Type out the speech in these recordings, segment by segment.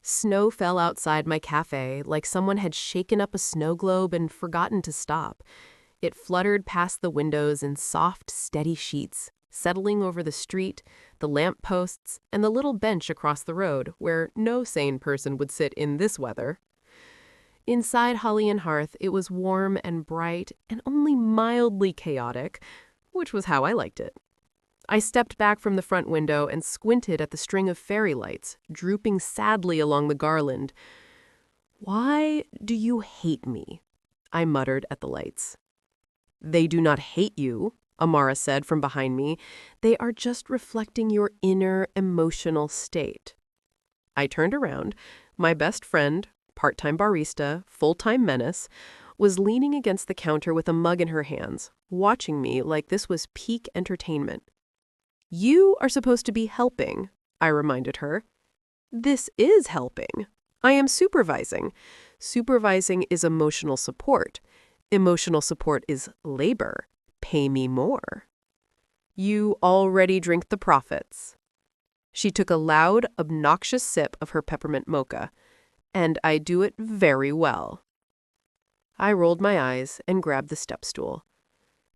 Snow fell outside my cafe like someone had shaken up a snow globe and forgotten to stop. It fluttered past the windows in soft, steady sheets, settling over the street, the lamp posts, and the little bench across the road where no sane person would sit in this weather. Inside Holly and Hearth, it was warm and bright and only mildly chaotic, which was how I liked it. I stepped back from the front window and squinted at the string of fairy lights, drooping sadly along the garland. "Why do you hate me?" I muttered at the lights. "They do not hate you," Amara said from behind me. "They are just reflecting your inner emotional state." I turned around. My best friend, part-time barista, full-time menace, was leaning against the counter with a mug in her hands, watching me like this was peak entertainment. "You are supposed to be helping," I reminded her. "This is helping. I am supervising. Supervising is emotional support. Emotional support is labor. Pay me more." "You already drink the profits." She took a loud, obnoxious sip of her peppermint mocha. "And I do it very well." I rolled my eyes and grabbed the step stool.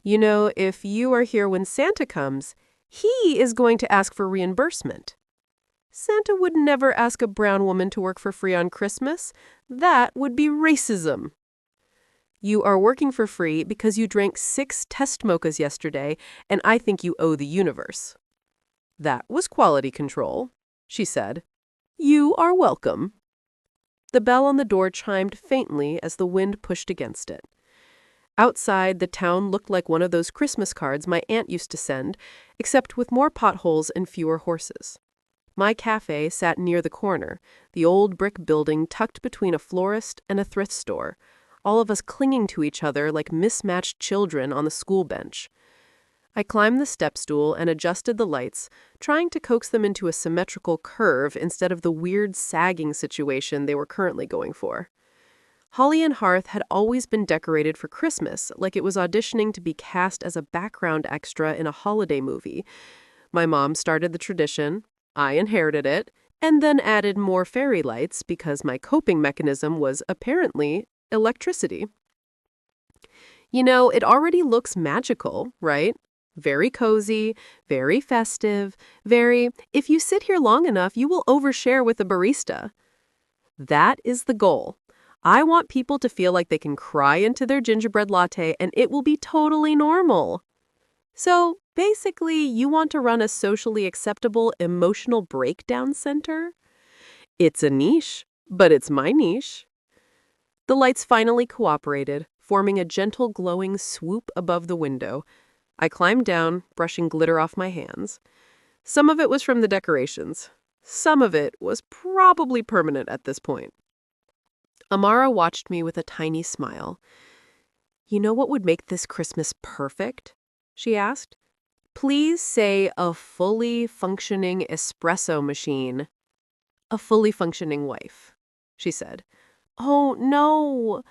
"You know, if you are here when Santa comes, he is going to ask for reimbursement." "Santa would never ask a brown woman to work for free on Christmas. That would be racism." "You are working for free because you drank 6 test mochas yesterday, and I think you owe the universe." "That was quality control," she said. "You are welcome." The bell on the door chimed faintly as the wind pushed against it. Outside, the town looked like one of those Christmas cards my aunt used to send, except with more potholes and fewer horses. My cafe sat near the corner, the old brick building tucked between a florist and a thrift store, all of us clinging to each other like mismatched children on the school bench. I climbed the step stool and adjusted the lights, trying to coax them into a symmetrical curve instead of the weird sagging situation they were currently going for. Holly and Hearth had always been decorated for Christmas, like it was auditioning to be cast as a background extra in a holiday movie. My mom started the tradition, I inherited it, and then added more fairy lights because my coping mechanism was apparently electricity. You know, it already looks magical, right? Very cozy, very festive, if you sit here long enough, you will overshare with the barista. That is the goal. I want people to feel like they can cry into their gingerbread latte and it will be totally normal. So, basically, you want to run a socially acceptable emotional breakdown center? It's a niche, but it's my niche. The lights finally cooperated, forming a gentle glowing swoop above the window. I climbed down, brushing glitter off my hands. Some of it was from the decorations. Some of it was probably permanent at this point. Amara watched me with a tiny smile. "You know what would make this Christmas perfect?" she asked. "Please say a fully functioning espresso machine." "A fully functioning wife," she said. "Oh, no."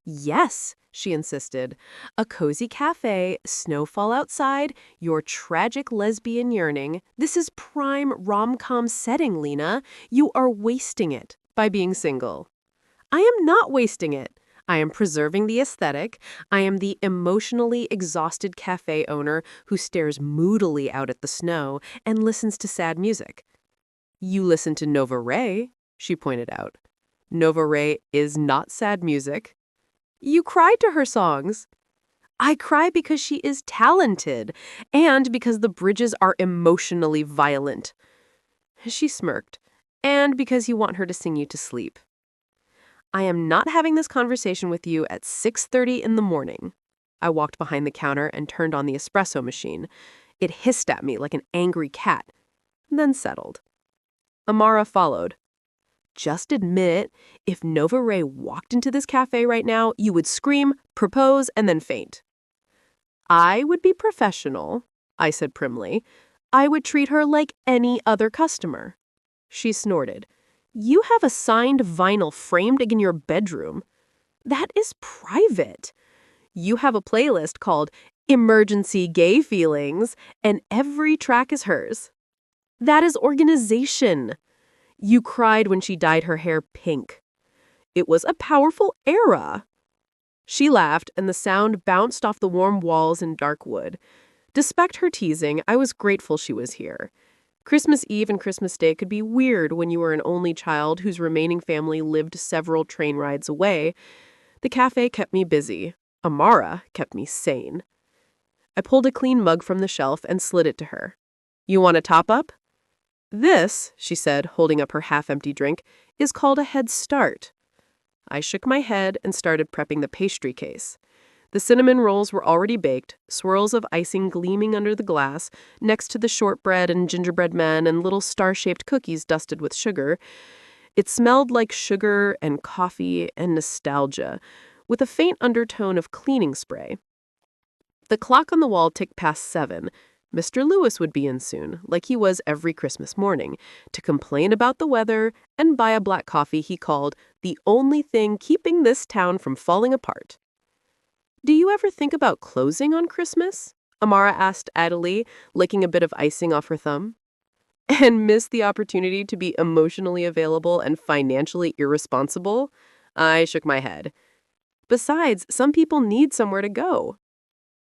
"Yes," she insisted. "A cozy cafe, snowfall outside, your tragic lesbian yearning. This is prime rom-com setting, Lina. You are wasting it by being single." I am not wasting it. I am preserving the aesthetic. I am the emotionally exhausted cafe owner who stares moodily out at the snow and listens to sad music. "You listen to Nova Ray," she pointed out. "Nova Ray is not sad music." "You cry to her songs." "I cry because she is talented and because the bridges are emotionally violent." She smirked. "And because you want her to sing you to sleep." "I am not having this conversation with you at 6:30 in the morning." I walked behind the counter and turned on the espresso machine. It hissed at me like an angry cat, then settled. Amara followed. "Just admit, if Nova Ray walked into this cafe right now, you would scream, propose, and then faint." "I would be professional," I said primly. "I would treat her like any other customer." She snorted. "You have a signed vinyl framed in your bedroom. That is private. You have a playlist called Emergency Gay Feelings, and every track is hers. That is organization. You cried when she dyed her hair pink. It was a powerful era. She laughed, and the sound bounced off the warm walls and dark wood. Despite her teasing, I was grateful she was here. Christmas Eve and Christmas Day could be weird when you were an only child whose remaining family lived several train rides away. The cafe kept me busy. Amara kept me sane. I pulled a clean mug from the shelf and slid it to her. You want a top-up? This, she said, holding up her half-empty drink, is called a head start. I shook my head and started prepping the pastry case. The cinnamon rolls were already baked, swirls of icing gleaming under the glass, next to the shortbread and gingerbread men and little star-shaped cookies dusted with sugar. It smelled like sugar and coffee and nostalgia, with a faint undertone of cleaning spray. The clock on the wall ticked past 7. Mr. Lewis would be in soon, like he was every Christmas morning, to complain about the weather and buy a black coffee he called the only thing keeping this town from falling apart. Do you ever think about closing on Christmas? Amara asked idly, licking a bit of icing off her thumb. And miss the opportunity to be emotionally available and financially irresponsible? I shook my head. Besides, some people need somewhere to go.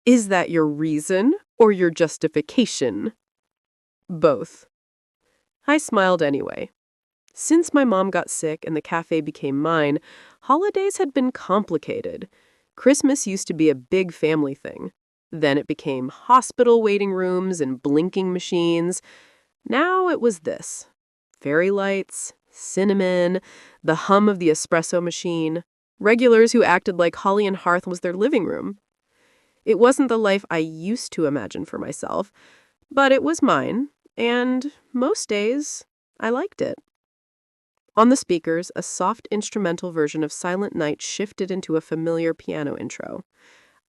Is that your reason or your justification? Both. I smiled anyway. Since my mom got sick and the cafe became mine, holidays had been complicated. Christmas used to be a big family thing. Then it became hospital waiting rooms and blinking machines. Now it was this. Fairy lights, cinnamon, the hum of the espresso machine, regulars who acted like Holly and Hearth was their living room. It wasn't the life I used to imagine for myself, but it was mine, and most days, I liked it. On the speakers, a soft instrumental version of Silent Night shifted into a familiar piano intro.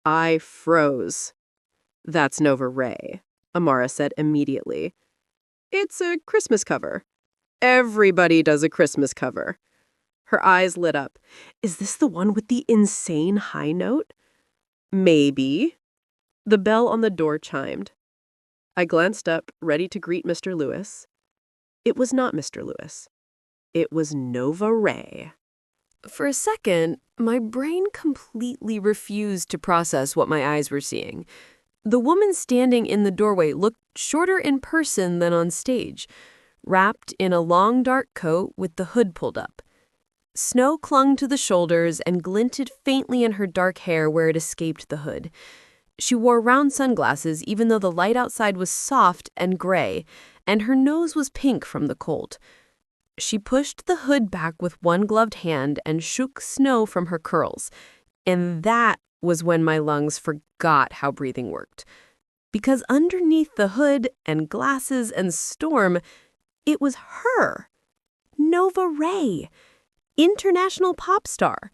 I froze. That's Nova Ray, Amara said immediately. It's a Christmas cover. Everybody does a Christmas cover. Her eyes lit up. Is this the one with the insane high note? Maybe. The bell on the door chimed. I glanced up, ready to greet Mr. Lewis. It was not Mr. Lewis. It was Nova Ray. For a second, my brain completely refused to process what my eyes were seeing. The woman standing in the doorway looked shorter in person than on stage, wrapped in a long dark coat with the hood pulled up. Snow clung to the shoulders and glinted faintly in her dark hair where it escaped the hood. She wore round sunglasses even though the light outside was soft and gray, and her nose was pink from the cold. She pushed the hood back with one gloved hand and shook snow from her curls, and that was when my lungs forgot how breathing worked. Because underneath the hood and glasses and storm, it was her, Nova Ray, international pop star,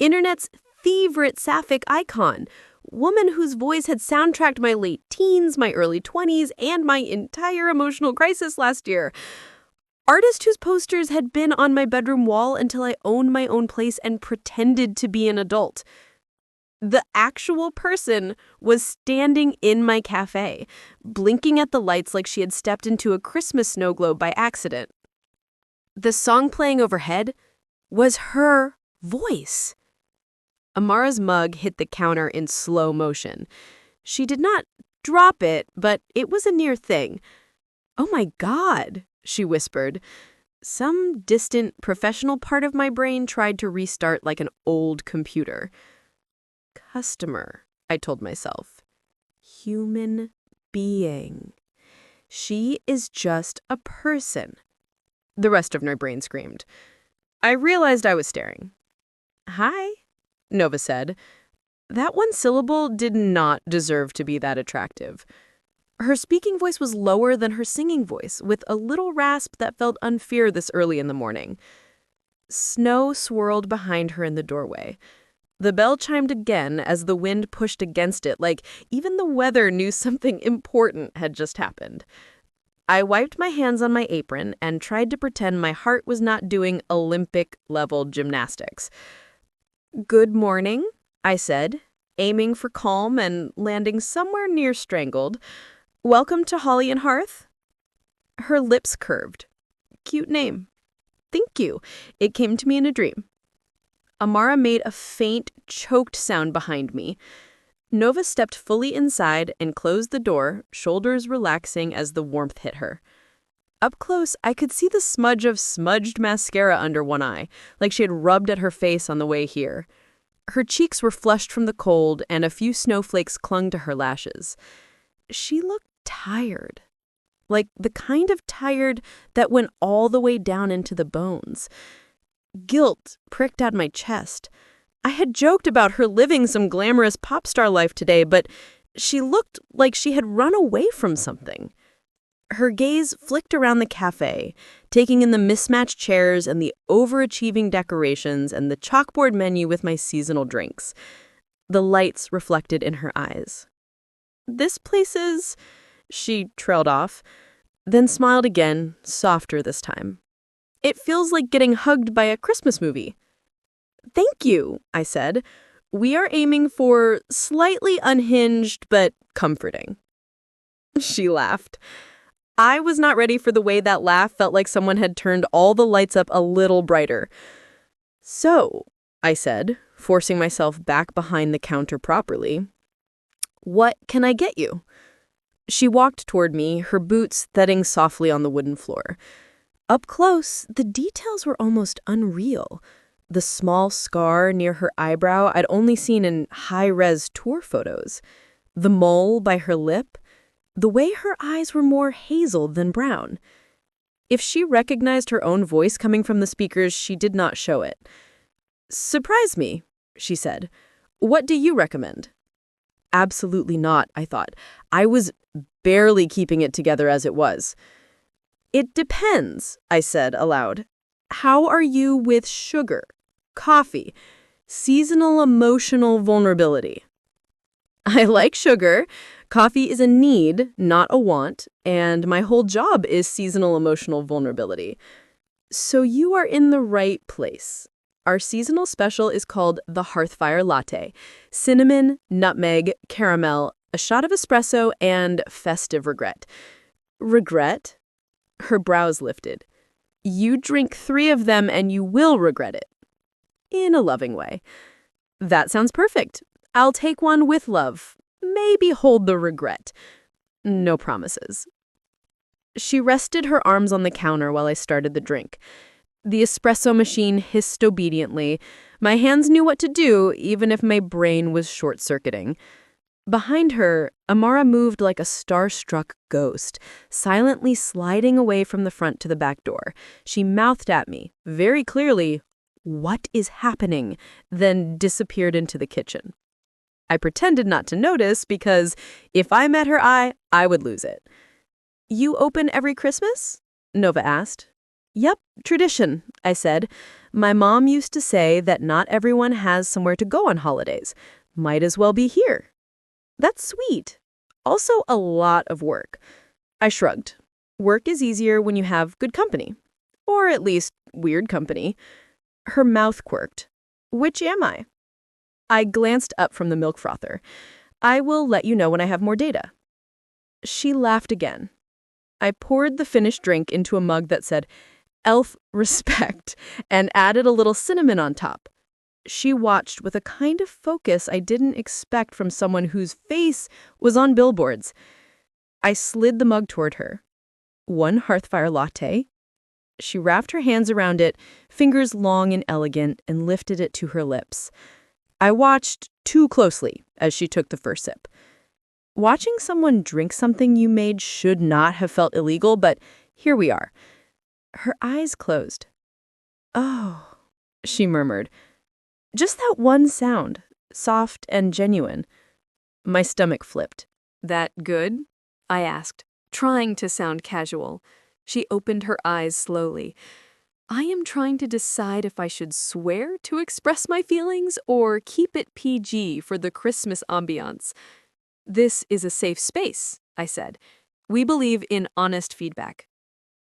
internet's favorite sapphic icon, woman whose voice had soundtracked my late teens, my early 20s, and my entire emotional crisis last year. Artist whose posters had been on my bedroom wall until I owned my own place and pretended to be an adult. The actual person was standing in my cafe, blinking at the lights like she had stepped into a Christmas snow globe by accident. The song playing overhead was her voice. Amara's mug hit the counter in slow motion. She did not drop it, but it was a near thing. "Oh my God," she whispered. Some distant professional part of my brain tried to restart like an old computer. Customer, I told myself. Human being. She is just a person. The rest of my brain screamed. I realized I was staring. Hi, Nova said. That one syllable did not deserve to be that attractive. Her speaking voice was lower than her singing voice, with a little rasp that felt unfair this early in the morning. Snow swirled behind her in the doorway. The bell chimed again as the wind pushed against it, like even the weather knew something important had just happened. I wiped my hands on my apron and tried to pretend my heart was not doing Olympic-level gymnastics. Good morning, I said, aiming for calm and landing somewhere near strangled. Welcome to Holly and Hearth? Her lips curved. Cute name. Thank you. It came to me in a dream. Amara made a faint, choked sound behind me. Nova stepped fully inside and closed the door, shoulders relaxing as the warmth hit her. Up close, I could see the smudge of smudged mascara under one eye, like she had rubbed at her face on the way here. Her cheeks were flushed from the cold, and a few snowflakes clung to her lashes. She looked tired. Like the kind of tired that went all the way down into the bones. Guilt pricked at my chest. I had joked about her living some glamorous pop star life today, but she looked like she had run away from something. Her gaze flicked around the cafe, taking in the mismatched chairs and the overachieving decorations and the chalkboard menu with my seasonal drinks. The lights reflected in her eyes. This place is... She trailed off, then smiled again, softer this time. It feels like getting hugged by a Christmas movie. Thank you, I said. We are aiming for slightly unhinged but comforting. She laughed. I was not ready for the way that laugh felt like someone had turned all the lights up a little brighter. So, I said, forcing myself back behind the counter properly, what can I get you? She walked toward me, her boots thudding softly on the wooden floor. Up close, the details were almost unreal. The small scar near her eyebrow I'd only seen in high-res tour photos. The mole by her lip. The way her eyes were more hazel than brown. If she recognized her own voice coming from the speakers, she did not show it. Surprise me, she said. What do you recommend? Absolutely not, I thought. I was barely keeping it together as it was. It depends, I said aloud. How are you with sugar, coffee, seasonal emotional vulnerability? I like sugar. Coffee is a need, not a want, and my whole job is seasonal emotional vulnerability. So you are in the right place. Our seasonal special is called the Hearthfire Latte. Cinnamon, nutmeg, caramel, a shot of espresso, and festive regret. Regret? Her brows lifted. You drink 3 of them and you will regret it. In a loving way. That sounds perfect. I'll take one with love. Maybe hold the regret. No promises. She rested her arms on the counter while I started the drink. The espresso machine hissed obediently. My hands knew what to do, even if my brain was short-circuiting. Behind her, Amara moved like a star-struck ghost, silently sliding away from the front to the back door. She mouthed at me, very clearly, "What is happening?" then disappeared into the kitchen. I pretended not to notice because if I met her eye, I would lose it. You open every Christmas? Nova asked. Yep, tradition, I said. My mom used to say that not everyone has somewhere to go on holidays. Might as well be here. That's sweet. Also a lot of work. I shrugged. Work is easier when you have good company. Or at least weird company. Her mouth quirked. Which am I? I glanced up from the milk frother. I will let you know when I have more data. She laughed again. I poured the finished drink into a mug that said, Elf Respect, and added a little cinnamon on top. She watched with a kind of focus I didn't expect from someone whose face was on billboards. I slid the mug toward her. 1 Hearthfire latte. She wrapped her hands around it, fingers long and elegant, and lifted it to her lips. I watched too closely as she took the first sip. Watching someone drink something you made should not have felt illegal, but here we are. Her eyes closed. Oh, she murmured. Just that one sound, soft and genuine. My stomach flipped. That good? I asked, trying to sound casual. She opened her eyes slowly. I am trying to decide if I should swear to express my feelings or keep it PG for the Christmas ambiance. This is a safe space, I said. We believe in honest feedback.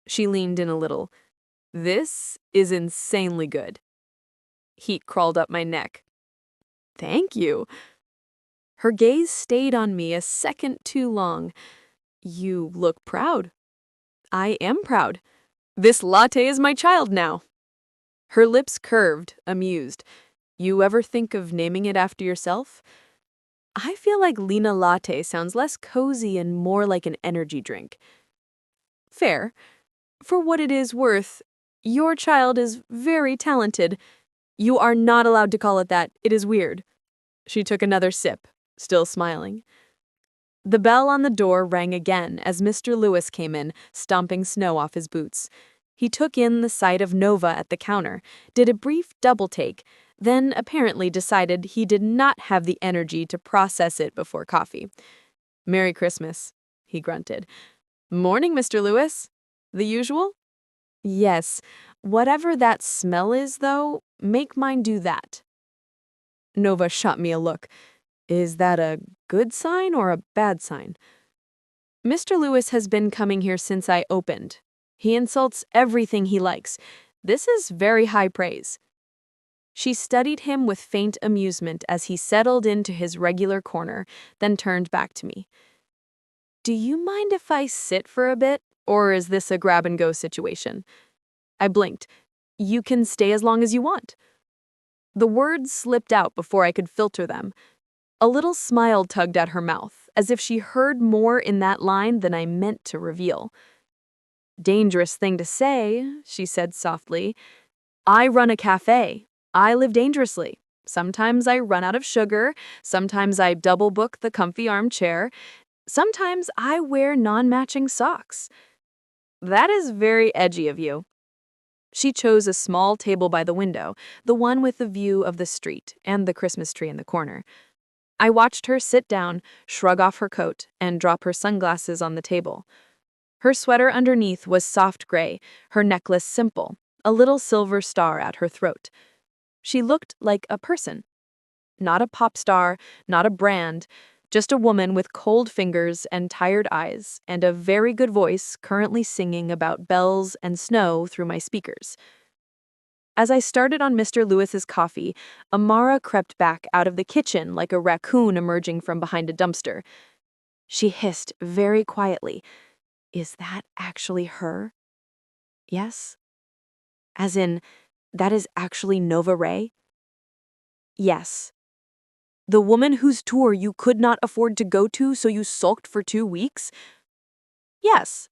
She leaned in a little. This is insanely good. Heat crawled up my neck. Thank you. Her gaze stayed on me a second too long. You look proud. I am proud. This latte is my child now. Her lips curved, amused. You ever think of naming it after yourself? I feel like Lina Latte sounds less cozy and more like an energy drink. Fair. For what it is worth, your child is very talented. You are not allowed to call it that. It is weird. She took another sip, still smiling. The bell on the door rang again as Mr. Lewis came in, stomping snow off his boots. He took in the sight of Nova at the counter, did a brief double take, then apparently decided he did not have the energy to process it before coffee. "Merry Christmas," he grunted. "Morning, Mr. Lewis. The usual?" "Yes. Whatever that smell is, though, make mine do that." Nova shot me a look. Is that a good sign or a bad sign? "Mr. Lewis has been coming here since I opened. He insults everything he likes. This is very high praise." She studied him with faint amusement as he settled into his regular corner, then turned back to me. "Do you mind if I sit for a bit, or is this a grab-and-go situation?" I blinked. "You can stay as long as you want." The words slipped out before I could filter them. A little smile tugged at her mouth, as if she heard more in that line than I meant to reveal. "Dangerous thing to say," she said softly. "I run a café. I live dangerously. Sometimes I run out of sugar, sometimes I double book the comfy armchair, sometimes I wear non-matching socks." "That is very edgy of you." She chose a small table by the window, the one with the view of the street and the Christmas tree in the corner. I watched her sit down, shrug off her coat, and drop her sunglasses on the table. Her sweater underneath was soft gray, her necklace simple, a little silver star at her throat. She looked like a person. Not a pop star, not a brand, just a woman with cold fingers and tired eyes and a very good voice currently singing about bells and snow through my speakers. As I started on Mr. Lewis's coffee, Amara crept back out of the kitchen like a raccoon emerging from behind a dumpster. She hissed very quietly, "Is that actually her?" "Yes." "As in, that is actually Nova Ray?" "Yes." "The woman whose tour you could not afford to go to, so you sulked for 2 weeks?" "Yes."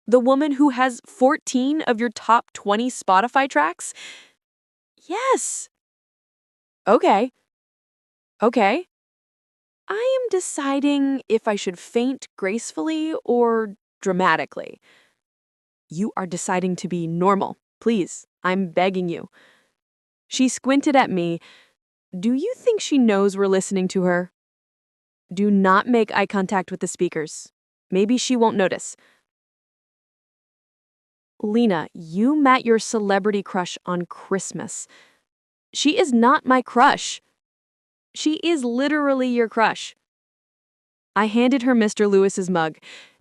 "The woman who has 14 of your top 20 Spotify tracks?" "Yes." "Okay. Okay. I am deciding if I should faint gracefully or dramatically." "You are deciding to be normal. Please, I'm begging you." She squinted at me. "Do you think she knows we're listening to her?" "Do not make eye contact with the speakers. Maybe she won't notice." "Lina, you met your celebrity crush on Christmas." "She is not my crush." "She is literally your crush." I handed her Mr. Lewis's mug.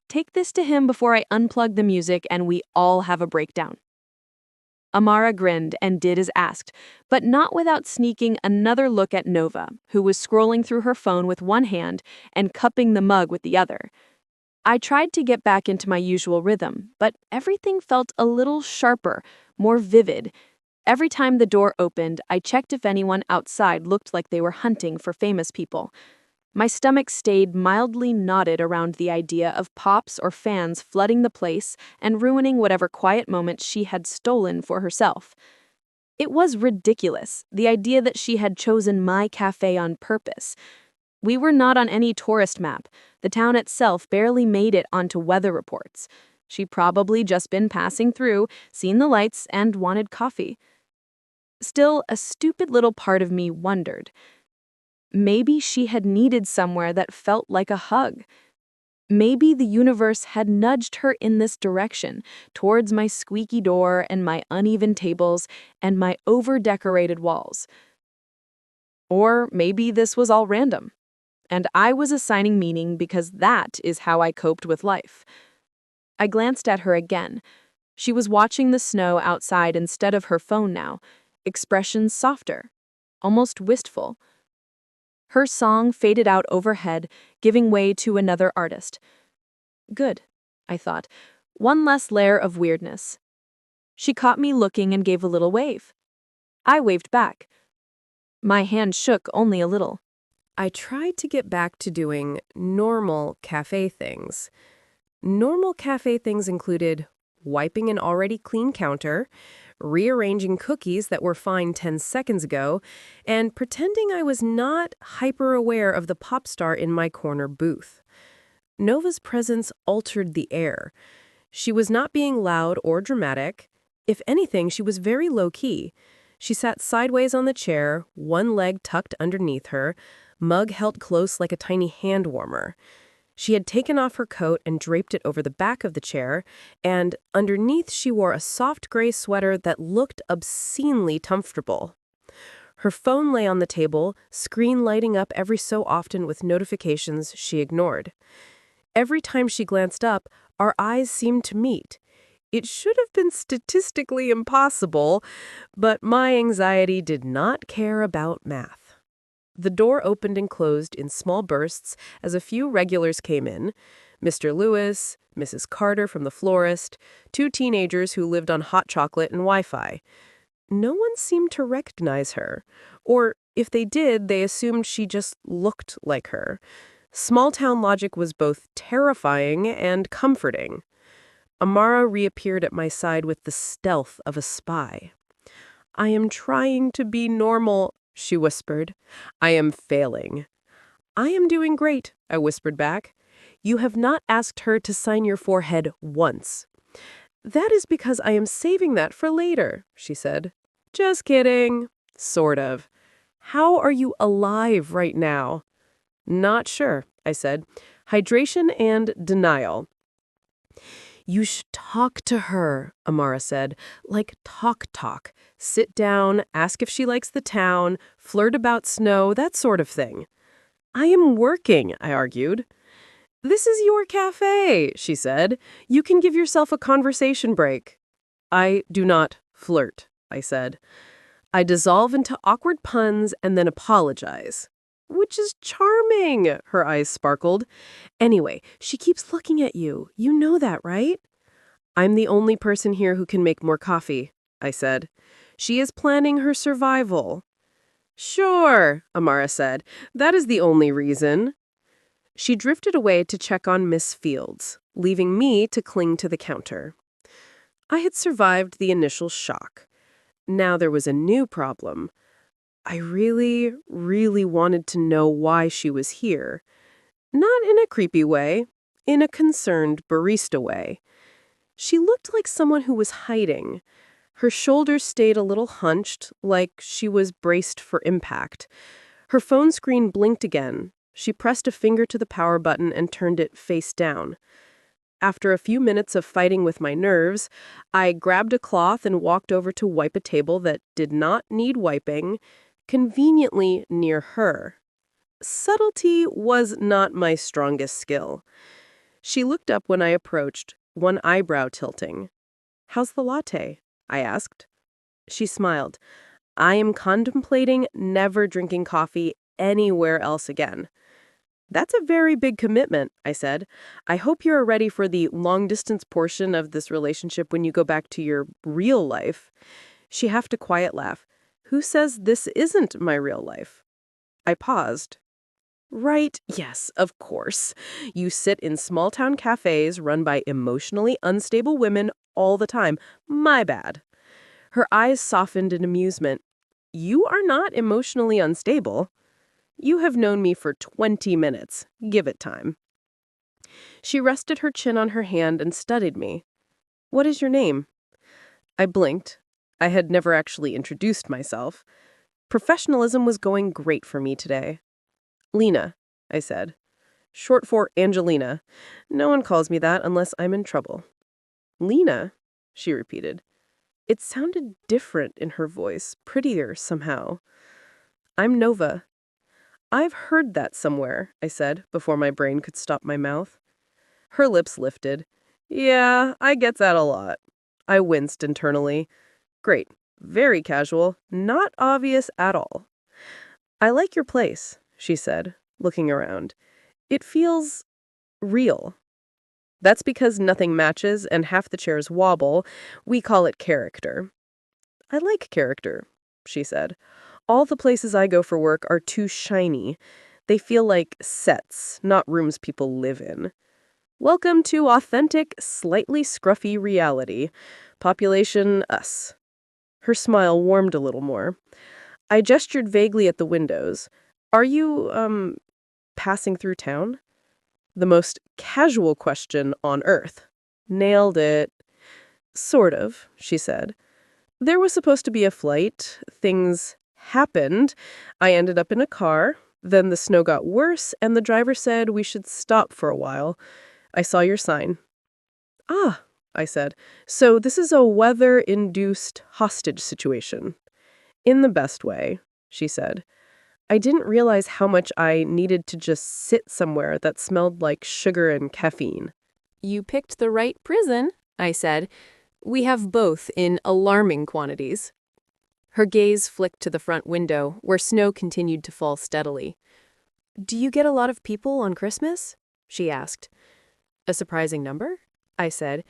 "Take this to him before I unplug the music and we all have a breakdown." Amara grinned and did as asked, but not without sneaking another look at Nova, who was scrolling through her phone with one hand and cupping the mug with the other. I tried to get back into my usual rhythm, but everything felt a little sharper, more vivid. Every time the door opened, I checked if anyone outside looked like they were hunting for famous people. My stomach stayed mildly knotted around the idea of pops or fans flooding the place and ruining whatever quiet moment she had stolen for herself. It was ridiculous, the idea that she had chosen my cafe on purpose. We were not on any tourist map. The town itself barely made it onto weather reports. She'd probably just been passing through, seen the lights, and wanted coffee. Still, a stupid little part of me wondered. Maybe she had needed somewhere that felt like a hug. Maybe the universe had nudged her in this direction, towards my squeaky door and my uneven tables and my over-decorated walls. Or maybe this was all random, and I was assigning meaning because that is how I coped with life. I glanced at her again. She was watching the snow outside instead of her phone now, expressions softer, almost wistful. Her song faded out overhead, giving way to another artist. Good, I thought. One less layer of weirdness. She caught me looking and gave a little wave. I waved back. My hand shook only a little. I tried to get back to doing normal cafe things. Normal cafe things included wiping an already clean counter, rearranging cookies that were fine 10 seconds ago, and pretending I was not hyper-aware of the pop star in my corner booth. Nova's presence altered the air. She was not being loud or dramatic. If anything, she was very low-key. She sat sideways on the chair, one leg tucked underneath her, mug held close like a tiny hand warmer. She had taken off her coat and draped it over the back of the chair, and underneath she wore a soft gray sweater that looked obscenely comfortable. Her phone lay on the table, screen lighting up every so often with notifications she ignored. Every time she glanced up, our eyes seemed to meet. It should have been statistically impossible, but my anxiety did not care about math. The door opened and closed in small bursts as a few regulars came in. Mr. Lewis, Mrs. Carter from the florist, two teenagers who lived on hot chocolate and Wi-Fi. No one seemed to recognize her, or if they did, they assumed she just looked like her. Small-town logic was both terrifying and comforting. Amara reappeared at my side with the stealth of a spy. "I am trying to be normal," she whispered. "I am failing." "I am doing great," I whispered back. "You have not asked her to sign your forehead once." "That is because I am saving that for later," she said. "Just kidding." Sort of. "How are you alive right now?" "Not sure," I said. "Hydration and denial." "You should talk to her," Amara said. "Like talk. Sit down, ask if she likes the town, flirt about snow, that sort of thing." "I am working," I argued. "This is your cafe," she said. "You can give yourself a conversation break." "I do not flirt," I said. "I dissolve into awkward puns and then apologize." "Which is charming," her eyes sparkled. "Anyway, she keeps looking at you. You know that, right?" "I'm the only person here who can make more coffee," I said. "She is planning her survival." "Sure," Amara said. "That is the only reason." She drifted away to check on Miss Fields, leaving me to cling to the counter. I had survived the initial shock. Now there was a new problem. I really wanted to know why she was here. Not in a creepy way, in a concerned barista way. She looked like someone who was hiding. Her shoulders stayed a little hunched, like she was braced for impact. Her phone screen blinked again. She pressed a finger to the power button and turned it face down. After a few minutes of fighting with my nerves, I grabbed a cloth and walked over to wipe a table that did not need wiping, conveniently near her. Subtlety was not my strongest skill. She looked up when I approached, one eyebrow tilting. "How's the latte?" I asked. She smiled. "I am contemplating never drinking coffee anywhere else again." "That's a very big commitment," I said. "I hope you're ready for the long-distance portion of this relationship when you go back to your real life." She halved a quiet laugh. "Who says this isn't my real life?" I paused. "Right, yes, of course. You sit in small-town cafes run by emotionally unstable women all the time. My bad." Her eyes softened in amusement. "You are not emotionally unstable. You have known me for 20 minutes. Give it time." She rested her chin on her hand and studied me. "What is your name?" I blinked. I had never actually introduced myself. Professionalism was going great for me today. "Lina," I said. "Short for Angelina. No one calls me that unless I'm in trouble." "Lina," she repeated. It sounded different in her voice, prettier somehow. "I'm Nova." "I've heard that somewhere," I said, before my brain could stop my mouth. Her lips lifted. "Yeah, I get that a lot." I winced internally. Great. Very casual. Not obvious at all. "I like your place," she said, looking around. "It feels real." That's because nothing matches and half the chairs wobble. We call it character. I like character, she said. All the places I go for work are too shiny. They feel like sets, not rooms people live in. Welcome to authentic, slightly scruffy reality. Population us. Her smile warmed a little more. I gestured vaguely at the windows. Are you, passing through town? The most casual question on earth. Nailed it. Sort of, she said. There was supposed to be a flight. Things happened. I ended up in a car. Then the snow got worse, and the driver said we should stop for a while. I saw your sign. Ah, I said. So this is a weather-induced hostage situation. In the best way, she said. I didn't realize how much I needed to just sit somewhere that smelled like sugar and caffeine. You picked the right prison, I said. We have both in alarming quantities. Her gaze flicked to the front window, where snow continued to fall steadily. Do you get a lot of people on Christmas? She asked. A surprising number? I said.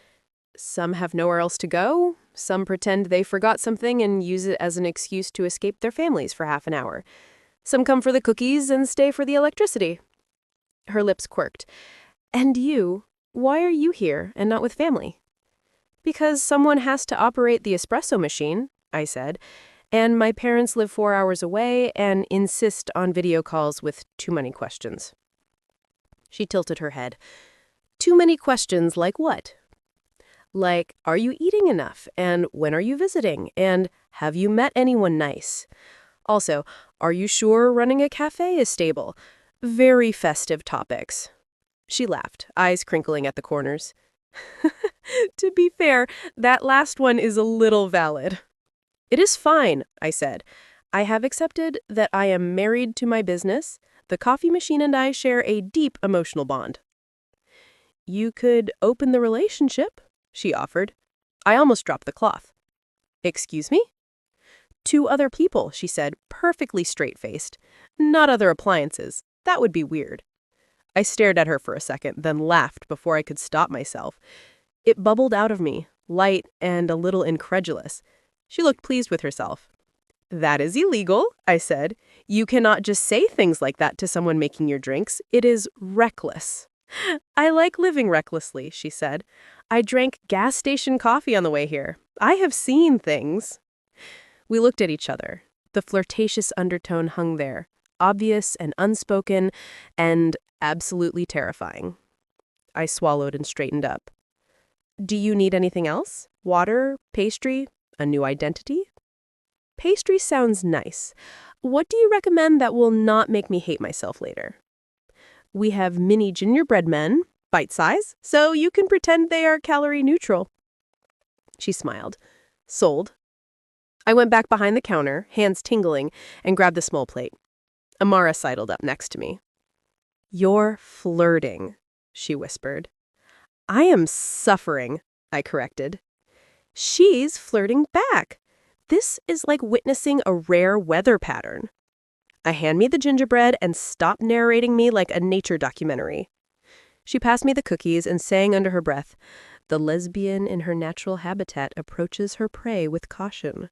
Some have nowhere else to go. Some pretend they forgot something and use it as an excuse to escape their families for half an hour. Some come for the cookies and stay for the electricity. Her lips quirked. And you? Why are you here and not with family? Because someone has to operate the espresso machine, I said, and my parents live 4 hours away and insist on video calls with too many questions. She tilted her head. Too many questions like what? Like, are you eating enough? And when are you visiting? And have you met anyone nice? Also, are you sure running a cafe is stable? Very festive topics. She laughed, eyes crinkling at the corners. To be fair, that last one is a little valid. It is fine, I said. I have accepted that I am married to my business. The coffee machine and I share a deep emotional bond. You could open the relationship, she offered. I almost dropped the cloth. Excuse me? 2 other people, she said, perfectly straight-faced. Not other appliances. That would be weird. I stared at her for a second, then laughed before I could stop myself. It bubbled out of me, light and a little incredulous. She looked pleased with herself. That is illegal, I said. You cannot just say things like that to someone making your drinks. It is reckless. I like living recklessly, she said. I drank gas station coffee on the way here. I have seen things. We looked at each other. The flirtatious undertone hung there, obvious and unspoken, and absolutely terrifying. I swallowed and straightened up. Do you need anything else? Water? Pastry? A new identity? Pastry sounds nice. What do you recommend that will not make me hate myself later? We have mini gingerbread men, bite size, so you can pretend they are calorie neutral. She smiled. Sold. I went back behind the counter, hands tingling, and grabbed the small plate. Amara sidled up next to me. You're flirting, she whispered. I am suffering, I corrected. She's flirting back. This is like witnessing a rare weather pattern. Hand me the gingerbread and stop narrating me like a nature documentary. She passed me the cookies and sang under her breath, the lesbian in her natural habitat approaches her prey with caution.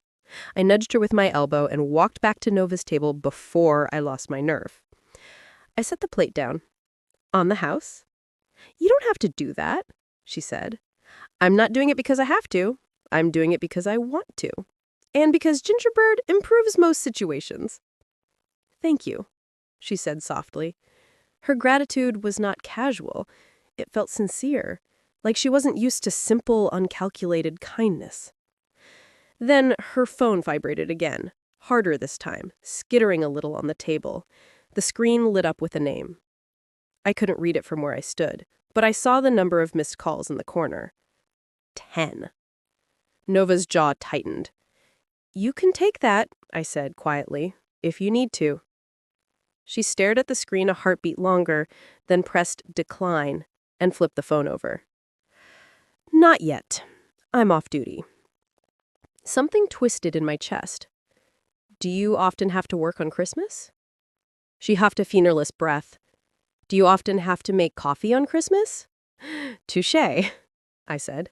I nudged her with my elbow and walked back to Nova's table before I lost my nerve. I set the plate down. On the house? You don't have to do that, she said. I'm not doing it because I have to. I'm doing it because I want to. And because gingerbread improves most situations. Thank you, she said softly. Her gratitude was not casual. It felt sincere, like she wasn't used to simple, uncalculated kindness. Then her phone vibrated again, harder this time, skittering a little on the table. The screen lit up with a name. I couldn't read it from where I stood, but I saw the number of missed calls in the corner. 10. Nova's jaw tightened. You can take that, I said quietly, if you need to. She stared at the screen a heartbeat longer, then pressed decline and flipped the phone over. Not yet. I'm off duty. Something twisted in my chest. Do you often have to work on Christmas? She huffed a fenerless breath. Do you often have to make coffee on Christmas? Touché, I said.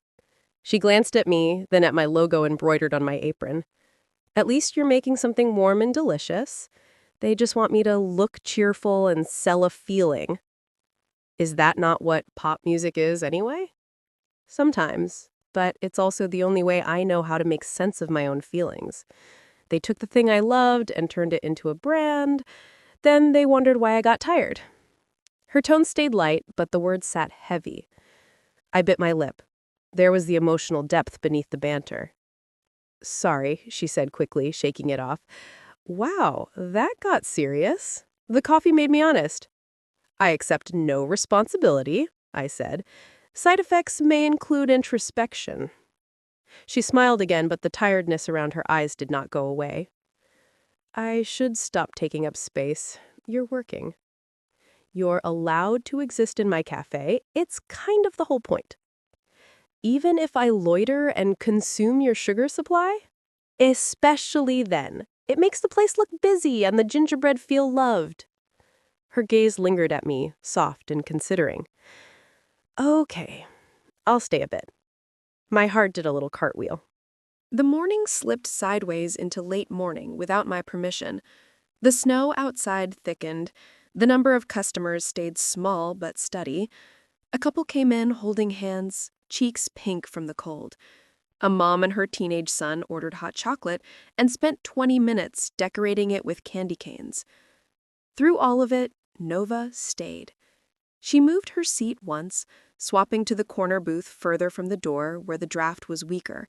She glanced at me, then at my logo embroidered on my apron. At least you're making something warm and delicious. They just want me to look cheerful and sell a feeling. Is that not what pop music is anyway? Sometimes, but it's also the only way I know how to make sense of my own feelings. They took the thing I loved and turned it into a brand. Then they wondered why I got tired. Her tone stayed light, but the words sat heavy. I bit my lip. There was the emotional depth beneath the banter. Sorry, she said quickly, shaking it off. Wow, that got serious. The coffee made me honest. I accept no responsibility, I said. Side effects may include introspection. She smiled again, but the tiredness around her eyes did not go away. I should stop taking up space. You're working. You're allowed to exist in my cafe. It's kind of the whole point. Even if I loiter and consume your sugar supply? Especially then. It makes the place look busy and the gingerbread feel loved. Her gaze lingered at me, soft and considering. Okay, I'll stay a bit. My heart did a little cartwheel. The morning slipped sideways into late morning without my permission. The snow outside thickened. The number of customers stayed small but steady. A couple came in holding hands, cheeks pink from the cold. A mom and her teenage son ordered hot chocolate and spent 20 minutes decorating it with candy canes. Through all of it, Nova stayed. She moved her seat once, swapping to the corner booth further from the door where the draft was weaker.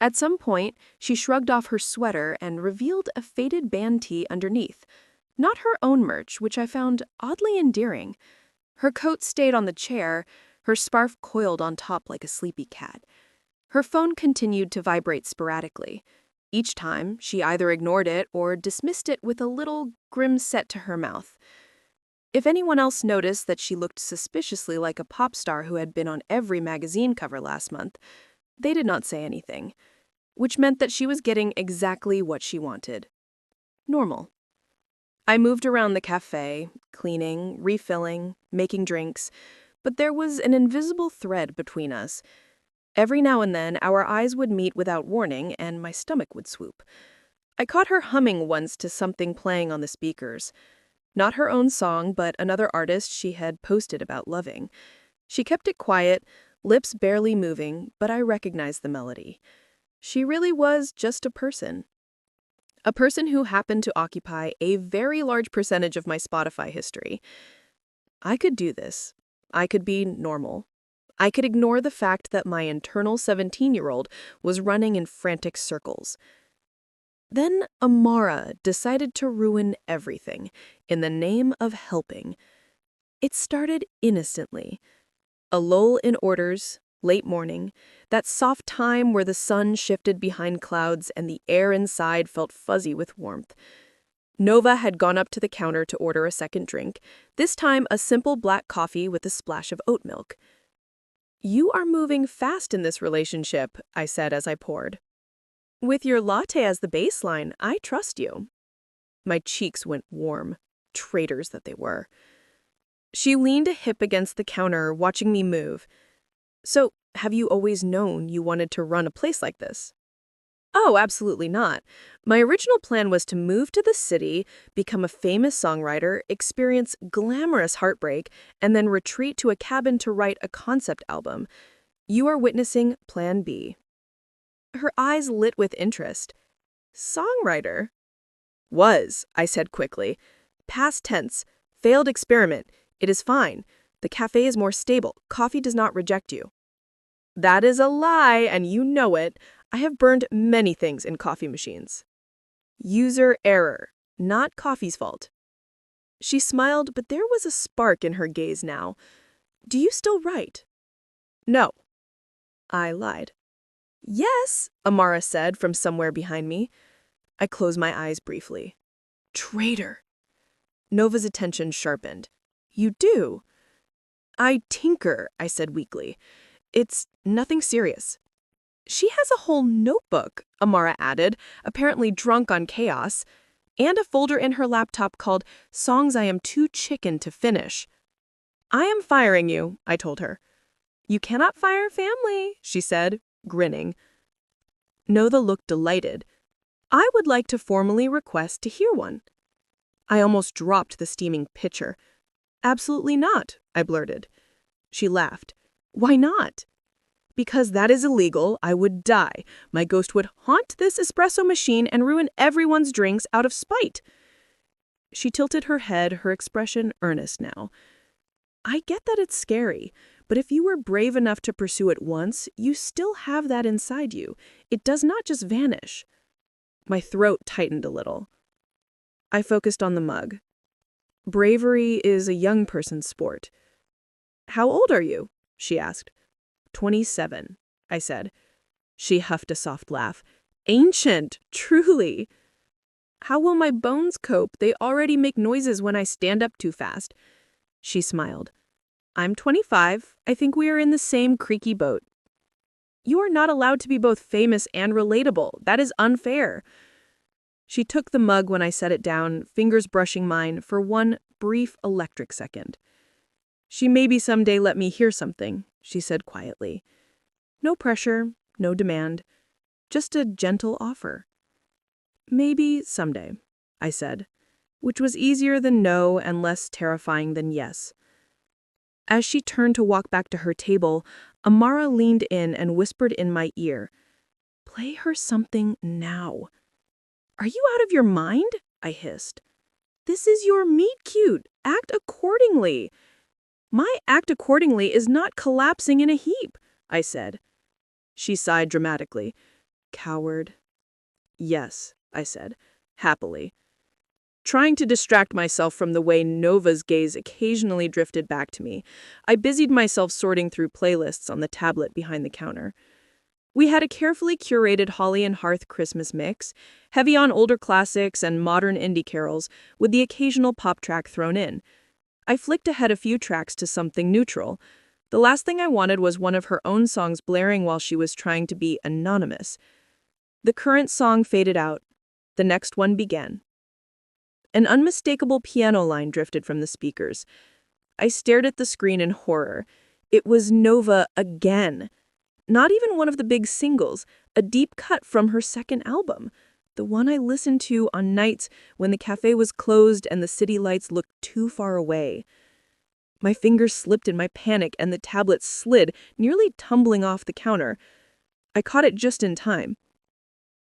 At some point, she shrugged off her sweater and revealed a faded band tee underneath. Not her own merch, which I found oddly endearing. Her coat stayed on the chair, her scarf coiled on top like a sleepy cat. Her phone continued to vibrate sporadically. Each time, she either ignored it or dismissed it with a little grim set to her mouth. If anyone else noticed that she looked suspiciously like a pop star who had been on every magazine cover last month, they did not say anything, which meant that she was getting exactly what she wanted. Normal. I moved around the cafe, cleaning, refilling, making drinks, but there was an invisible thread between us. Every now and then, our eyes would meet without warning, and my stomach would swoop. I caught her humming once to something playing on the speakers. Not her own song, but another artist she had posted about loving. She kept it quiet, lips barely moving, but I recognized the melody. She really was just a person. A person who happened to occupy a very large percentage of my Spotify history. I could do this. I could be normal. I could ignore the fact that my internal 17-year-old was running in frantic circles. Then Amara decided to ruin everything in the name of helping. It started innocently. A lull in orders, late morning, that soft time where the sun shifted behind clouds and the air inside felt fuzzy with warmth. Nova had gone up to the counter to order a second drink, this time a simple black coffee with a splash of oat milk. You are moving fast in this relationship, I said as I poured. With your latte as the baseline, I trust you. My cheeks went warm, traitors that they were. She leaned a hip against the counter, watching me move. So, have you always known you wanted to run a place like this? Oh, absolutely not. My original plan was to move to the city, become a famous songwriter, experience glamorous heartbreak, and then retreat to a cabin to write a concept album. You are witnessing Plan B. Her eyes lit with interest. Songwriter? Was, I said quickly. Past tense. Failed experiment. It is fine. The cafe is more stable. Coffee does not reject you. That is a lie, and you know it. I have burned many things in coffee machines. User error. Not coffee's fault. She smiled, but there was a spark in her gaze now. Do you still write? No. I lied. Yes, Amara said from somewhere behind me. I closed my eyes briefly. Traitor. Nova's attention sharpened. You do? I tinker, I said weakly. It's nothing serious. She has a whole notebook, Amara added, apparently drunk on chaos, and a folder in her laptop called Songs I Am Too Chicken to Finish. I am firing you, I told her. "You cannot fire family," she said, grinning. Nova looked delighted. "I would like to formally request to hear one." I almost dropped the steaming pitcher. "Absolutely not," I blurted. She laughed. "Why not?" "Because that is illegal. I would die. My ghost would haunt this espresso machine and ruin everyone's drinks out of spite." She tilted her head, her expression earnest now. "I get that it's scary, but if you were brave enough to pursue it once, you still have that inside you. It does not just vanish." My throat tightened a little. I focused on the mug. "Bravery is a young person's sport." "How old are you?" she asked. 27, I said. She huffed a soft laugh. "Ancient, truly." "How will my bones cope? They already make noises when I stand up too fast." She smiled. "I'm 25. I think we are in the same creaky boat." "You are not allowed to be both famous and relatable. That is unfair." She took the mug when I set it down, fingers brushing mine for one brief electric second. "She maybe someday let me hear something," she said quietly. "No pressure, no demand, just a gentle offer." "Maybe someday," I said, which was easier than no and less terrifying than yes. As she turned to walk back to her table, Amara leaned in and whispered in my ear, "Play her something now." "Are you out of your mind?" I hissed. "This is your meet-cute. Act accordingly." "My act accordingly is not collapsing in a heap," I said. She sighed dramatically. "Coward." "Yes," I said, happily. Trying to distract myself from the way Nova's gaze occasionally drifted back to me, I busied myself sorting through playlists on the tablet behind the counter. We had a carefully curated Holly and Hearth Christmas mix, heavy on older classics and modern indie carols, with the occasional pop track thrown in. I flicked ahead a few tracks to something neutral. The last thing I wanted was one of her own songs blaring while she was trying to be anonymous. The current song faded out. The next one began. An unmistakable piano line drifted from the speakers. I stared at the screen in horror. It was Nova again. Not even one of the big singles, a deep cut from her second album, the one I listened to on nights when the cafe was closed and the city lights looked too far away. My fingers slipped in my panic and the tablet slid, nearly tumbling off the counter. I caught it just in time.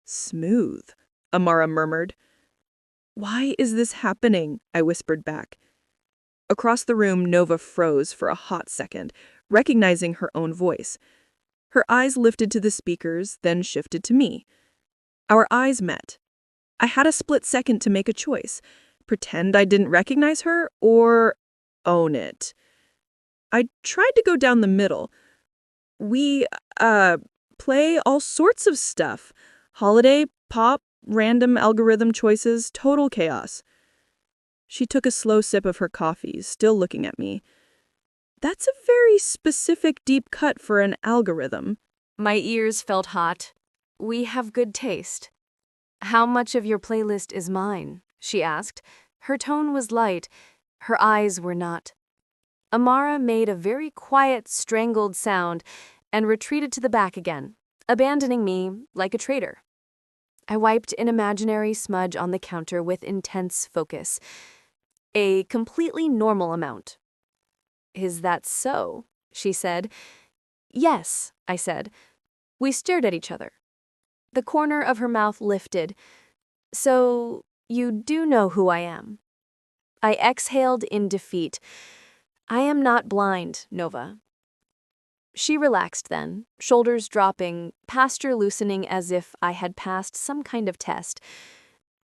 "Smooth," Amara murmured. "Why is this happening?" I whispered back. Across the room, Nova froze for a hot second, recognizing her own voice. Her eyes lifted to the speakers, then shifted to me. Our eyes met. I had a split second to make a choice. Pretend I didn't recognize her, or own it. I tried to go down the middle. "We, play all sorts of stuff. Holiday, pop, random algorithm choices, total chaos." She took a slow sip of her coffee, still looking at me. "That's a very specific deep cut for an algorithm." My ears felt hot. "We have good taste." "How much of your playlist is mine?" she asked. Her tone was light. Her eyes were not. Amara made a very quiet, strangled sound and retreated to the back again, abandoning me like a traitor. I wiped an imaginary smudge on the counter with intense focus. A completely normal amount. "Is that so?" she said. "Yes," I said. We stared at each other. The corner of her mouth lifted. "So, you do know who I am?" I exhaled in defeat. "I am not blind, Nova." She relaxed then, shoulders dropping, posture loosening as if I had passed some kind of test.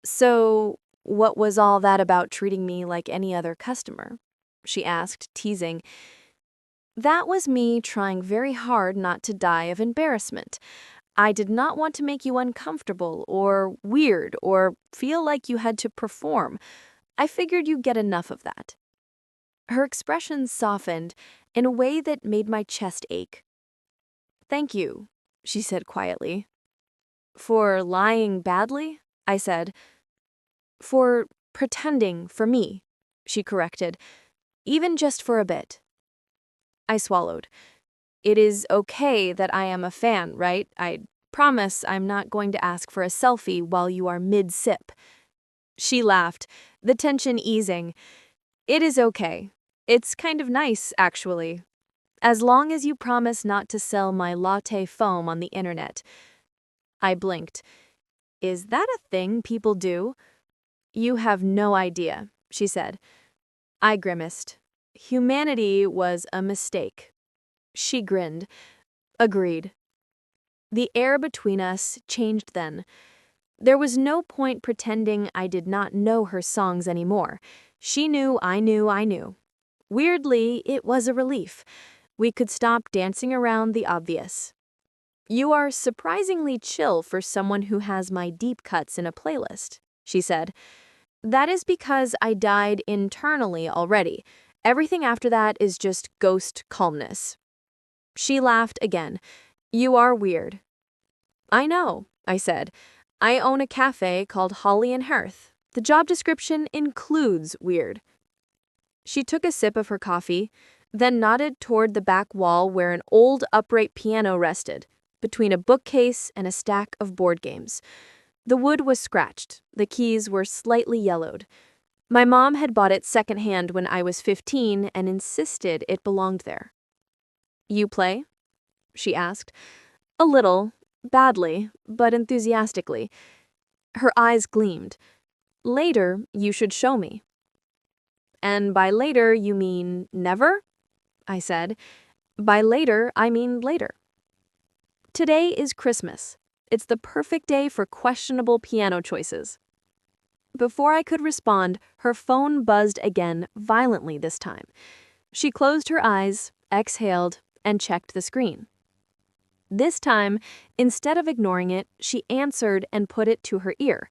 "So, what was all that about treating me like any other customer?" she asked, teasing. That was me trying very hard not to die of embarrassment. I did not want to make you uncomfortable or weird or feel like you had to perform. I figured you'd get enough of that. Her expression softened in a way that made my chest ache. "Thank you," she said quietly. "For lying badly?" I said. "For pretending for me," she corrected, "even just for a bit." I swallowed. It is okay that I am a fan, right? I promise I'm not going to ask for a selfie while you are mid-sip. She laughed, the tension easing. It is okay. It's kind of nice, actually. As long as you promise not to sell my latte foam on the internet. I blinked. Is that a thing people do? You have no idea, she said. I grimaced. Humanity was a mistake. She grinned. Agreed. The air between us changed then. There was no point pretending I did not know her songs anymore. She knew, I knew, I knew. Weirdly, it was a relief. We could stop dancing around the obvious. You are surprisingly chill for someone who has my deep cuts in a playlist, she said. That is because I died internally already. Everything after that is just ghost calmness. She laughed again. You are weird. I know, I said. I own a cafe called Holly and Hearth. The job description includes weird. She took a sip of her coffee, then nodded toward the back wall where an old upright piano rested, between a bookcase and a stack of board games. The wood was scratched, the keys were slightly yellowed. My mom had bought it secondhand when I was 15 and insisted it belonged there. You play? She asked. A little, badly, but enthusiastically. Her eyes gleamed. Later, you should show me. And by later, you mean never? I said. By later, I mean later. Today is Christmas. It's the perfect day for questionable piano choices. Before I could respond, her phone buzzed again, violently this time. She closed her eyes, exhaled, and checked the screen. This time, instead of ignoring it, she answered and put it to her ear.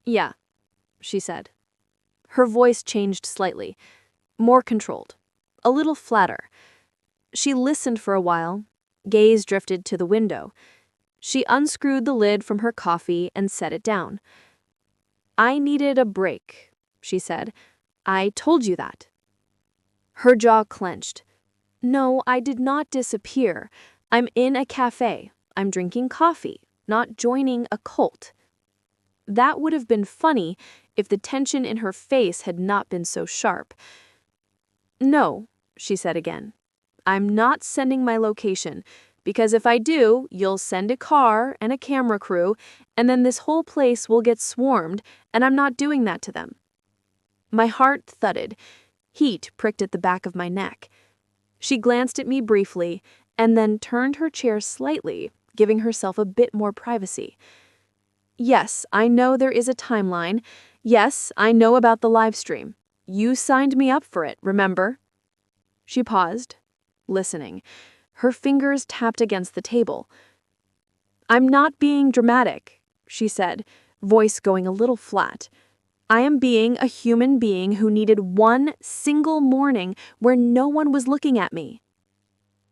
Yeah, she said. Her voice changed slightly, more controlled, a little flatter. She listened for a while, gaze drifted to the window. She unscrewed the lid from her coffee and set it down. I needed a break, she said. I told you that. Her jaw clenched. No, I did not disappear. I'm in a cafe. I'm drinking coffee, not joining a cult. That would have been funny if the tension in her face had not been so sharp. No, she said again. I'm not sending my location, because if I do, you'll send a car and a camera crew, and then this whole place will get swarmed, and I'm not doing that to them. My heart thudded. Heat pricked at the back of my neck. She glanced at me briefly, and then turned her chair slightly, giving herself a bit more privacy. Yes, I know there is a timeline. Yes, I know about the live stream. You signed me up for it, remember? She paused, listening. Her fingers tapped against the table. I'm not being dramatic, she said, voice going a little flat. I am being a human being who needed one single morning where no one was looking at me.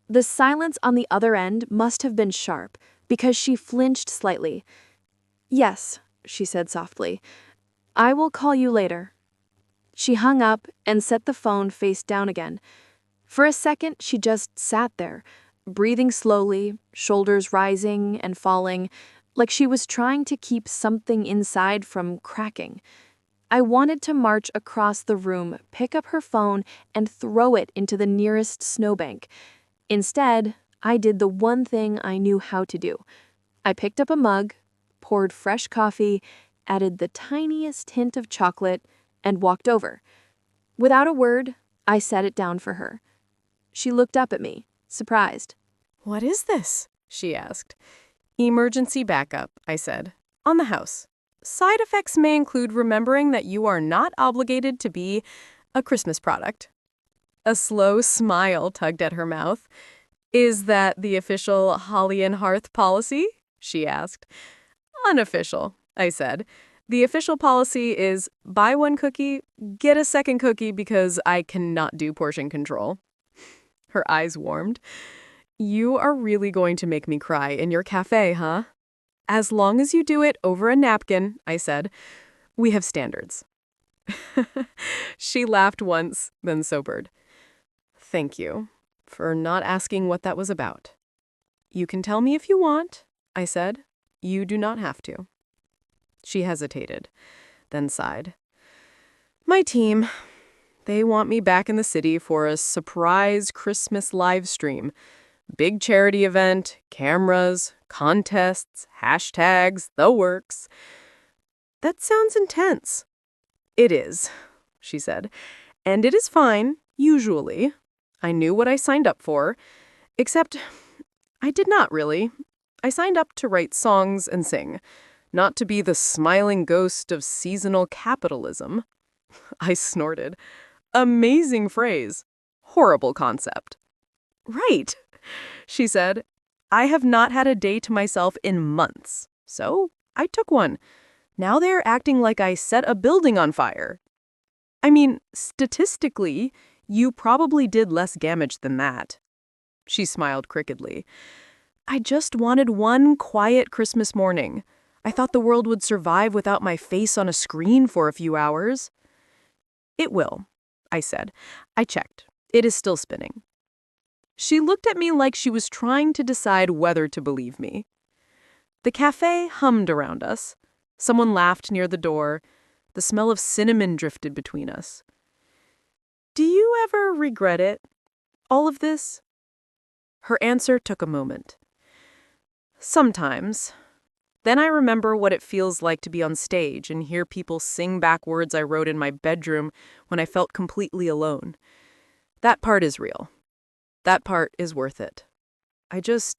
The silence on the other end must have been sharp, because she flinched slightly. Yes, she said softly. I will call you later. She hung up and set the phone face down again. For a second, she just sat there, breathing slowly, shoulders rising and falling, like she was trying to keep something inside from cracking. I wanted to march across the room, pick up her phone, and throw it into the nearest snowbank. Instead, I did the one thing I knew how to do. I picked up a mug, poured fresh coffee, added the tiniest hint of chocolate, and walked over. Without a word, I set it down for her. She looked up at me, surprised. What is this? She asked. Emergency backup, I said. On the house. Side effects may include remembering that you are not obligated to be a Christmas product. A slow smile tugged at her mouth. Is that the official Holly and Hearth policy? She asked. Unofficial, I said. The official policy is buy one cookie, get a second cookie because I cannot do portion control. Her eyes warmed. You are really going to make me cry in your cafe, huh? As long as you do it over a napkin, I said. We have standards. She laughed once, then sobered. Thank you for not asking what that was about. You can tell me if you want, I said. You do not have to. She hesitated, then sighed. My team. They want me back in the city for a surprise Christmas live stream. Big charity event, cameras, contests, hashtags, the works. That sounds intense. It is, she said. And it is fine, usually. I knew what I signed up for. Except, I did not really. I signed up to write songs and sing, not to be the smiling ghost of seasonal capitalism. I snorted. Amazing phrase. Horrible concept. Right, she said. I have not had a day to myself in months, so I took one. Now they're acting like I set a building on fire. I mean, statistically, you probably did less damage than that. She smiled crookedly. I just wanted one quiet Christmas morning. I thought the world would survive without my face on a screen for a few hours. It will, I said. I checked. It is still spinning. She looked at me like she was trying to decide whether to believe me. The café hummed around us. Someone laughed near the door. The smell of cinnamon drifted between us. Do you ever regret it? All of this? Her answer took a moment. Sometimes. Then I remember what it feels like to be on stage and hear people sing back words I wrote in my bedroom when I felt completely alone. That part is real. That part is worth it. I just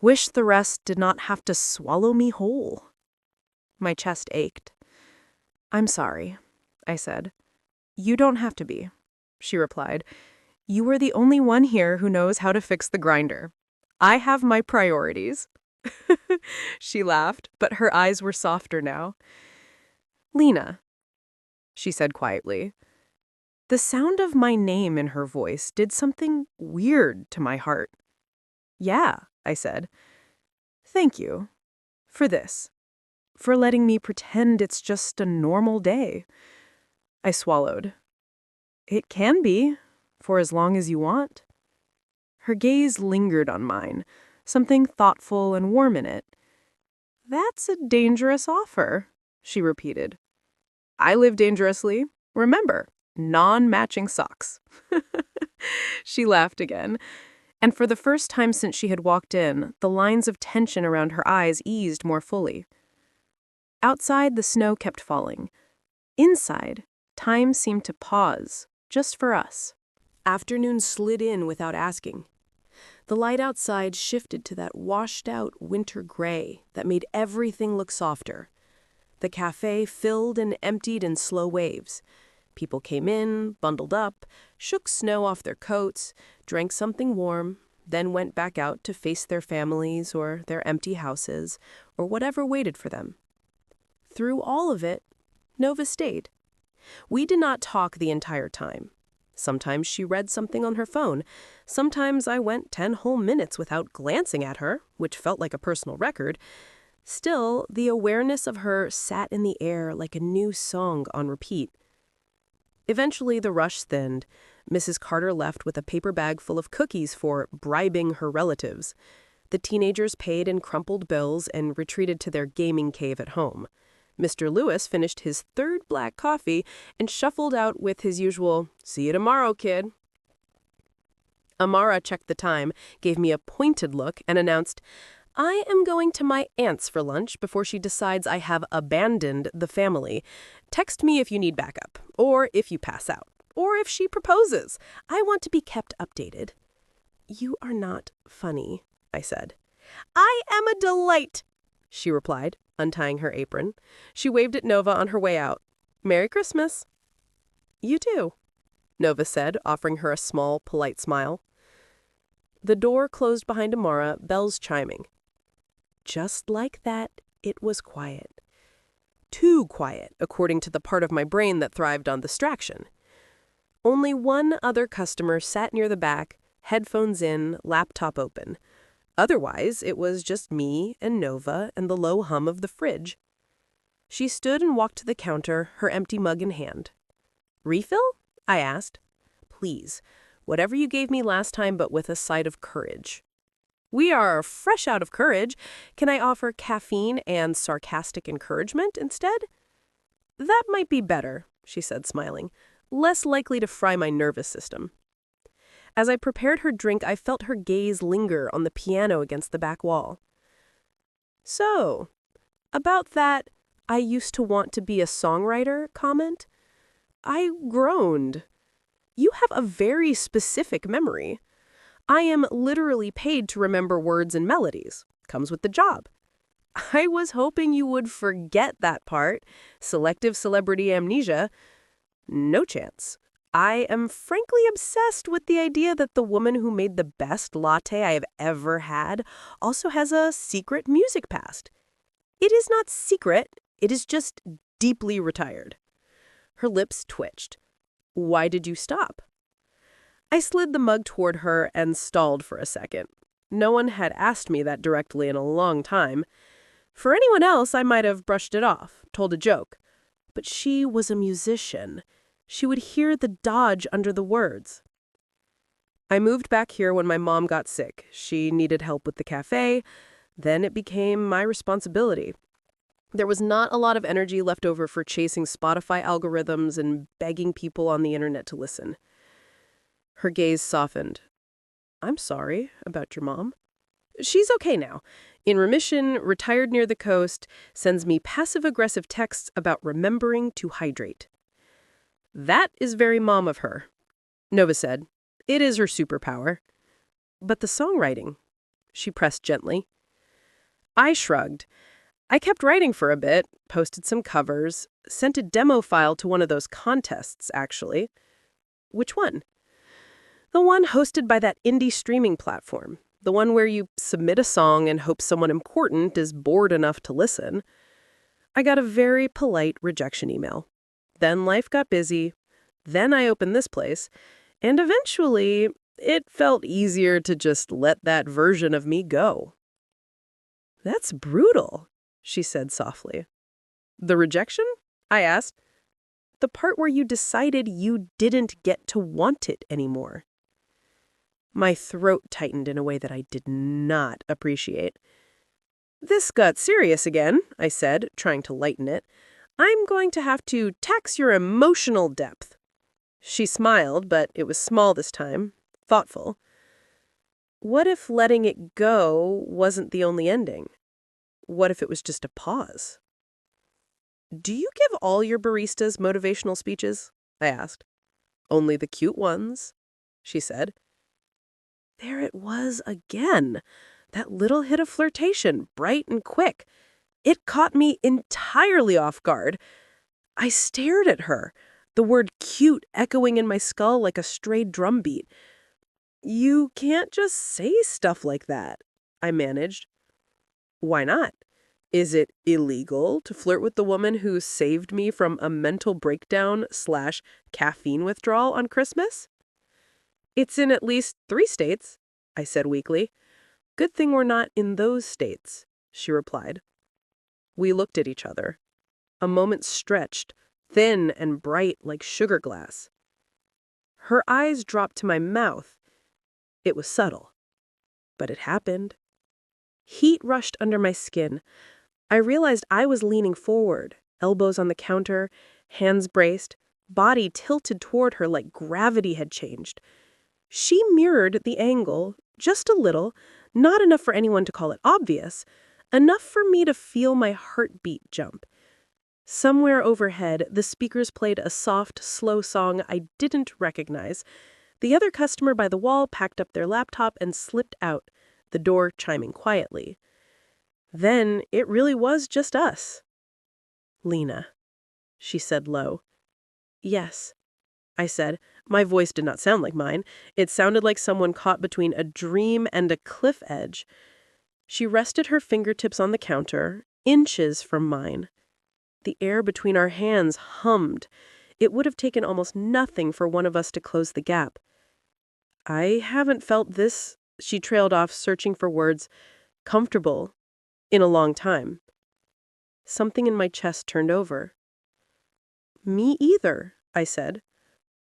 wish the rest did not have to swallow me whole. My chest ached. I'm sorry, I said. You don't have to be, she replied. You are the only one here who knows how to fix the grinder. I have my priorities. She laughed, but her eyes were softer now. Lina, she said quietly. The sound of my name in her voice did something weird to my heart. Yeah, I said. Thank you. For this. For letting me pretend it's just a normal day. I swallowed. It can be, for as long as you want. Her gaze lingered on mine, something thoughtful and warm in it. That's a dangerous offer, she repeated. I live dangerously. Remember, non-matching socks. She laughed again, and for the first time since she had walked in, the lines of tension around her eyes eased more fully. Outside, the snow kept falling. Inside, time seemed to pause, just for us. Afternoon slid in without asking. The light outside shifted to that washed-out winter gray that made everything look softer. The café filled and emptied in slow waves. People came in, bundled up, shook snow off their coats, drank something warm, then went back out to face their families or their empty houses or whatever waited for them. Through all of it, Nova stayed. We did not talk the entire time. Sometimes she read something on her phone. Sometimes I went 10 whole minutes without glancing at her, which felt like a personal record. Still, the awareness of her sat in the air like a new song on repeat. Eventually, the rush thinned. Mrs. Carter left with a paper bag full of cookies for bribing her relatives. The teenagers paid in crumpled bills and retreated to their gaming cave at home. Mr. Lewis finished his third black coffee and shuffled out with his usual, "See you tomorrow, kid." Amara checked the time, gave me a pointed look, and announced, "I am going to my aunt's for lunch before she decides I have abandoned the family. Text me if you need backup, or if you pass out, or if she proposes. I want to be kept updated." "You are not funny," I said. "I am a delight," she replied, untying her apron. She waved at Nova on her way out. "Merry Christmas." "You too," Nova said, offering her a small, polite smile. The door closed behind Amara, bells chiming. Just like that, it was quiet. Too quiet, according to the part of my brain that thrived on distraction. Only one other customer sat near the back, headphones in, laptop open. Otherwise, it was just me and Nova and the low hum of the fridge. She stood and walked to the counter, her empty mug in hand. "Refill?" I asked. "Please. Whatever you gave me last time, but with a side of courage. We are fresh out of courage. Can I offer caffeine and sarcastic encouragement instead? That might be better, she said, smiling. Less likely to fry my nervous system. As I prepared her drink, I felt her gaze linger on the piano against the back wall. So, about that "I used to want to be a songwriter" comment, I groaned. You have a very specific memory. I am literally paid to remember words and melodies. Comes with the job. I was hoping you would forget that part. Selective celebrity amnesia. No chance. I am frankly obsessed with the idea that the woman who made the best latte I have ever had also has a secret music past. It is not secret, it is just deeply retired. Her lips twitched. Why did you stop? I slid the mug toward her and stalled for a second. No one had asked me that directly in a long time. For anyone else, I might have brushed it off, told a joke. But she was a musician. She would hear the dodge under the words. I moved back here when my mom got sick. She needed help with the café. Then it became my responsibility. There was not a lot of energy left over for chasing Spotify algorithms and begging people on the internet to listen. Her gaze softened. I'm sorry about your mom. She's okay now. In remission, retired near the coast, sends me passive-aggressive texts about remembering to hydrate. That is very mom of her, Nova said. It is her superpower. But the songwriting, she pressed gently. I shrugged. I kept writing for a bit, posted some covers, sent a demo file to one of those contests, actually. Which one? The one hosted by that indie streaming platform. The one where you submit a song and hope someone important is bored enough to listen. I got a very polite rejection email. Then life got busy. Then I opened this place. And eventually, it felt easier to just let that version of me go. That's brutal, she said softly. The rejection? I asked. The part where you decided you didn't get to want it anymore. My throat tightened in a way that I did not appreciate. This got serious again, I said, trying to lighten it. I'm going to have to tax your emotional depth. She smiled, but it was small this time, thoughtful. What if letting it go wasn't the only ending? What if it was just a pause? Do you give all your baristas motivational speeches? I asked. Only the cute ones, she said. There it was again, that little hit of flirtation, bright and quick. It caught me entirely off guard. I stared at her, the word cute echoing in my skull like a stray drumbeat. You can't just say stuff like that, I managed. Why not? Is it illegal to flirt with the woman who saved me from a mental breakdown/caffeine withdrawal on Christmas? It's in at least 3 states, I said weakly. Good thing we're not in those states, she replied. We looked at each other. A moment stretched, thin and bright like sugar glass. Her eyes dropped to my mouth. It was subtle, but it happened. Heat rushed under my skin. I realized I was leaning forward, elbows on the counter, hands braced, body tilted toward her like gravity had changed. She mirrored the angle, just a little, not enough for anyone to call it obvious, enough for me to feel my heartbeat jump. Somewhere overhead, the speakers played a soft, slow song I didn't recognize. The other customer by the wall packed up their laptop and slipped out, the door chiming quietly. Then it really was just us. Lina, she said low. Yes, I said. My voice did not sound like mine. It sounded like someone caught between a dream and a cliff edge. She rested her fingertips on the counter, inches from mine. The air between our hands hummed. It would have taken almost nothing for one of us to close the gap. I haven't felt this, she trailed off, searching for words, comfortable, in a long time. Something in my chest turned over. Me either, I said.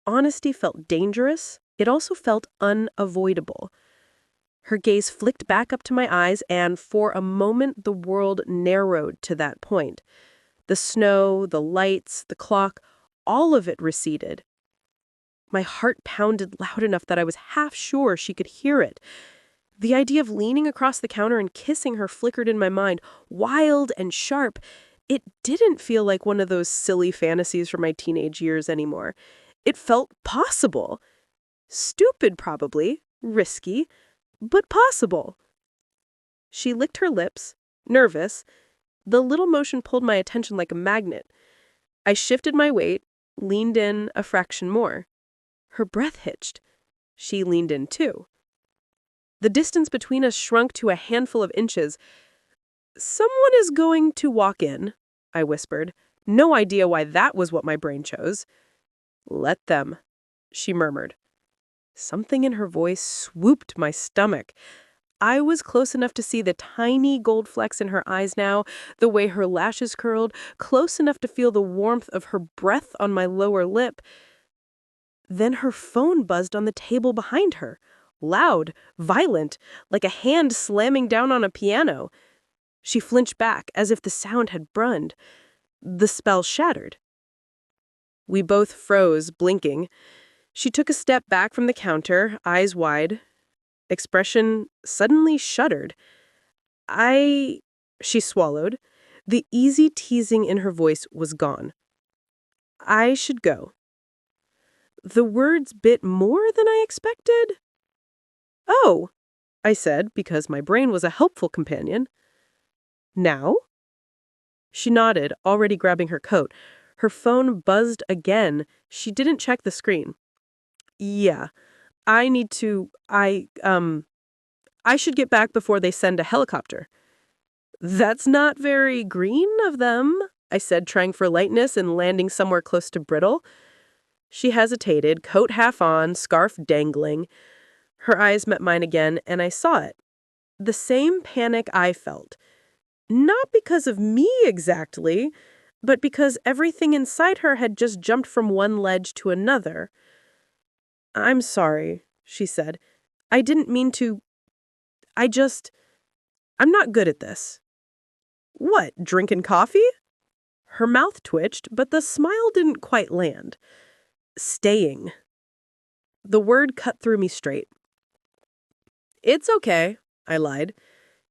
Honesty felt dangerous. it also felt unavoidable. Her gaze flicked back up to my eyes, and for a moment the world narrowed to that point. The snow, the lights, the clock, all of it receded. My heart pounded loud enough that I was half sure she could hear it. The idea of leaning across the counter and kissing her flickered in my mind, wild and sharp. It didn't feel like one of those silly fantasies from my teenage years anymore. It felt possible. Stupid, probably, risky, but possible. She licked her lips, nervous. The little motion pulled my attention like a magnet. I shifted my weight, leaned in a fraction more. Her breath hitched. She leaned in too. The distance between us shrunk to a handful of inches. "Someone is going to walk in," I whispered. No idea why that was what my brain chose. "Let them," she murmured. Something in her voice swooped my stomach. I was close enough to see the tiny gold flecks in her eyes now, the way her lashes curled, close enough to feel the warmth of her breath on my lower lip. Then her phone buzzed on the table behind her. Loud, violent, like a hand slamming down on a piano. She flinched back, as if the sound had brunned. The spell shattered. We both froze, blinking. She took a step back from the counter, eyes wide. Expression suddenly shuddered. She swallowed. The easy teasing in her voice was gone. "I should go." The words bit more than I expected. "Oh," I said, because my brain was a helpful companion. "Now?" She nodded, already grabbing her coat. Her phone buzzed again. She didn't check the screen. "Yeah, I need to, I should get back before they send a helicopter." "That's not very green of them," I said, trying for lightness and landing somewhere close to brittle. She hesitated, coat half on, scarf dangling. Her eyes met mine again, and I saw it. The same panic I felt. Not because of me exactly, but because everything inside her had just jumped from one ledge to another. "I'm sorry," she said. "I didn't mean to. I'm not good at this." "What, drinking coffee?" Her mouth twitched, but the smile didn't quite land. "Staying." The word cut through me straight. "It's okay," I lied.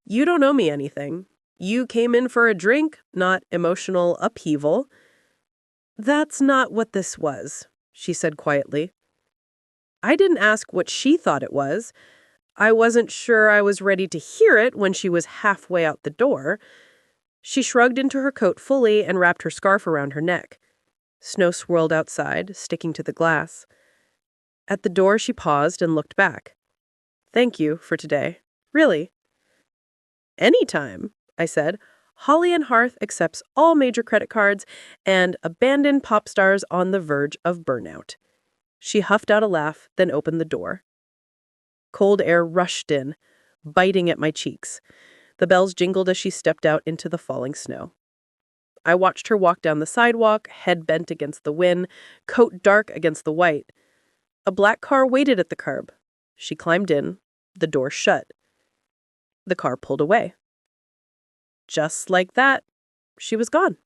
"You don't owe me anything. You came in for a drink, not emotional upheaval." "That's not what this was," she said quietly. I didn't ask what she thought it was. I wasn't sure I was ready to hear it when she was halfway out the door. She shrugged into her coat fully and wrapped her scarf around her neck. Snow swirled outside, sticking to the glass. At the door, she paused and looked back. "Thank you for today. Really." "Anytime," I said. "Holly and Hearth accepts all major credit cards and abandoned pop stars on the verge of burnout." She huffed out a laugh, then opened the door. Cold air rushed in, biting at my cheeks. The bells jingled as she stepped out into the falling snow. I watched her walk down the sidewalk, head bent against the wind, coat dark against the white. A black car waited at the curb. She climbed in. The door shut. The car pulled away. Just like that, she was gone.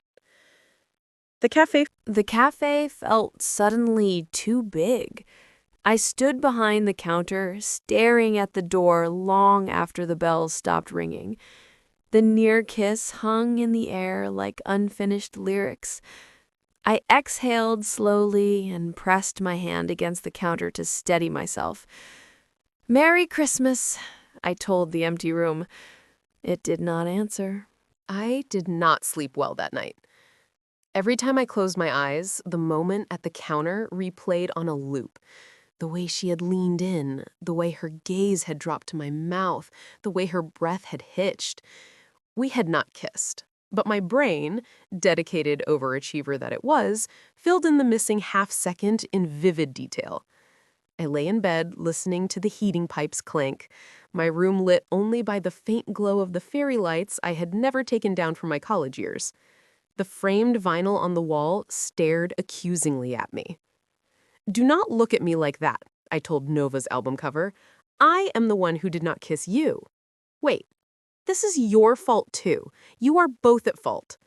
The cafe felt suddenly too big. I stood behind the counter, staring at the door long after the bells stopped ringing. The near kiss hung in the air like unfinished lyrics. I exhaled slowly and pressed my hand against the counter to steady myself. "Merry Christmas," I told the empty room. It did not answer. I did not sleep well that night. Every time I closed my eyes, the moment at the counter replayed on a loop. The way she had leaned in, the way her gaze had dropped to my mouth, the way her breath had hitched. We had not kissed, but my brain, dedicated overachiever that it was, filled in the missing half-second in vivid detail. I lay in bed, listening to the heating pipes clank, my room lit only by the faint glow of the fairy lights I had never taken down from my college years. The framed vinyl on the wall stared accusingly at me. "Do not look at me like that," I told Nova's album cover. I am the one who did not kiss you. Wait, this is your fault too. You are both at fault.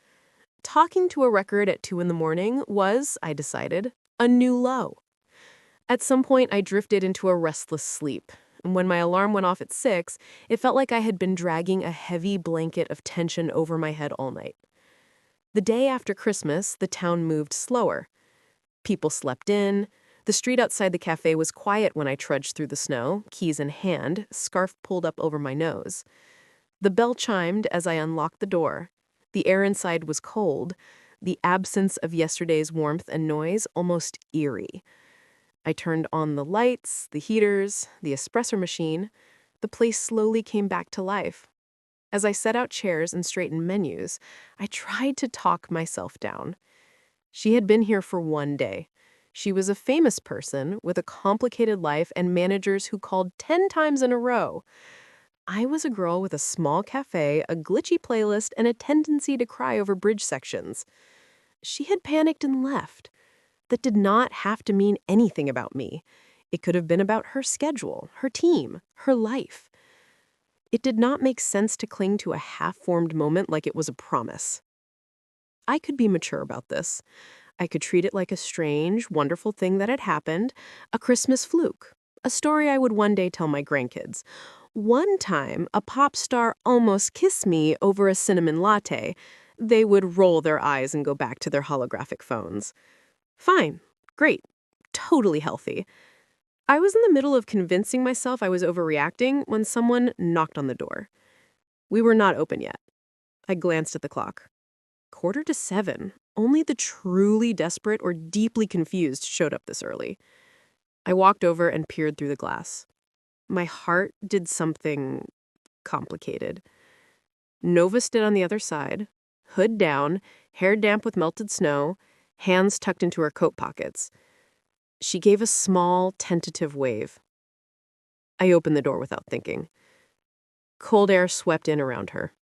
Talking to a record at 2 in the morning was, I decided, a new low. At some point, I drifted into a restless sleep. And when my alarm went off at 6, it felt like I had been dragging a heavy blanket of tension over my head all night. The day after Christmas, the town moved slower. People slept in. The street outside the café was quiet when I trudged through the snow, keys in hand, scarf pulled up over my nose. The bell chimed as I unlocked the door. The air inside was cold, the absence of yesterday's warmth and noise almost eerie. I turned on the lights, the heaters, the espresso machine. The place slowly came back to life. As I set out chairs and straightened menus, I tried to talk myself down. She had been here for 1 day. She was a famous person with a complicated life and managers who called 10 times in a row. I was a girl with a small cafe, a glitchy playlist, and a tendency to cry over bridge sections. She had panicked and left. That did not have to mean anything about me. It could have been about her schedule, her team, her life. It did not make sense to cling to a half-formed moment like it was a promise. I could be mature about this. I could treat it like a strange, wonderful thing that had happened, a Christmas fluke, a story I would one day tell my grandkids. One time, a pop star almost kissed me over a cinnamon latte. They would roll their eyes and go back to their holographic phones. Fine. Great. Totally healthy. I was in the middle of convincing myself I was overreacting when someone knocked on the door. We were not open yet. I glanced at the clock. 6:45. Only the truly desperate or deeply confused showed up this early. I walked over and peered through the glass. My heart did something complicated. Nova stood on the other side, hood down, hair damp with melted snow, hands tucked into her coat pockets. She gave a small, tentative wave. I opened the door without thinking. Cold air swept in around her.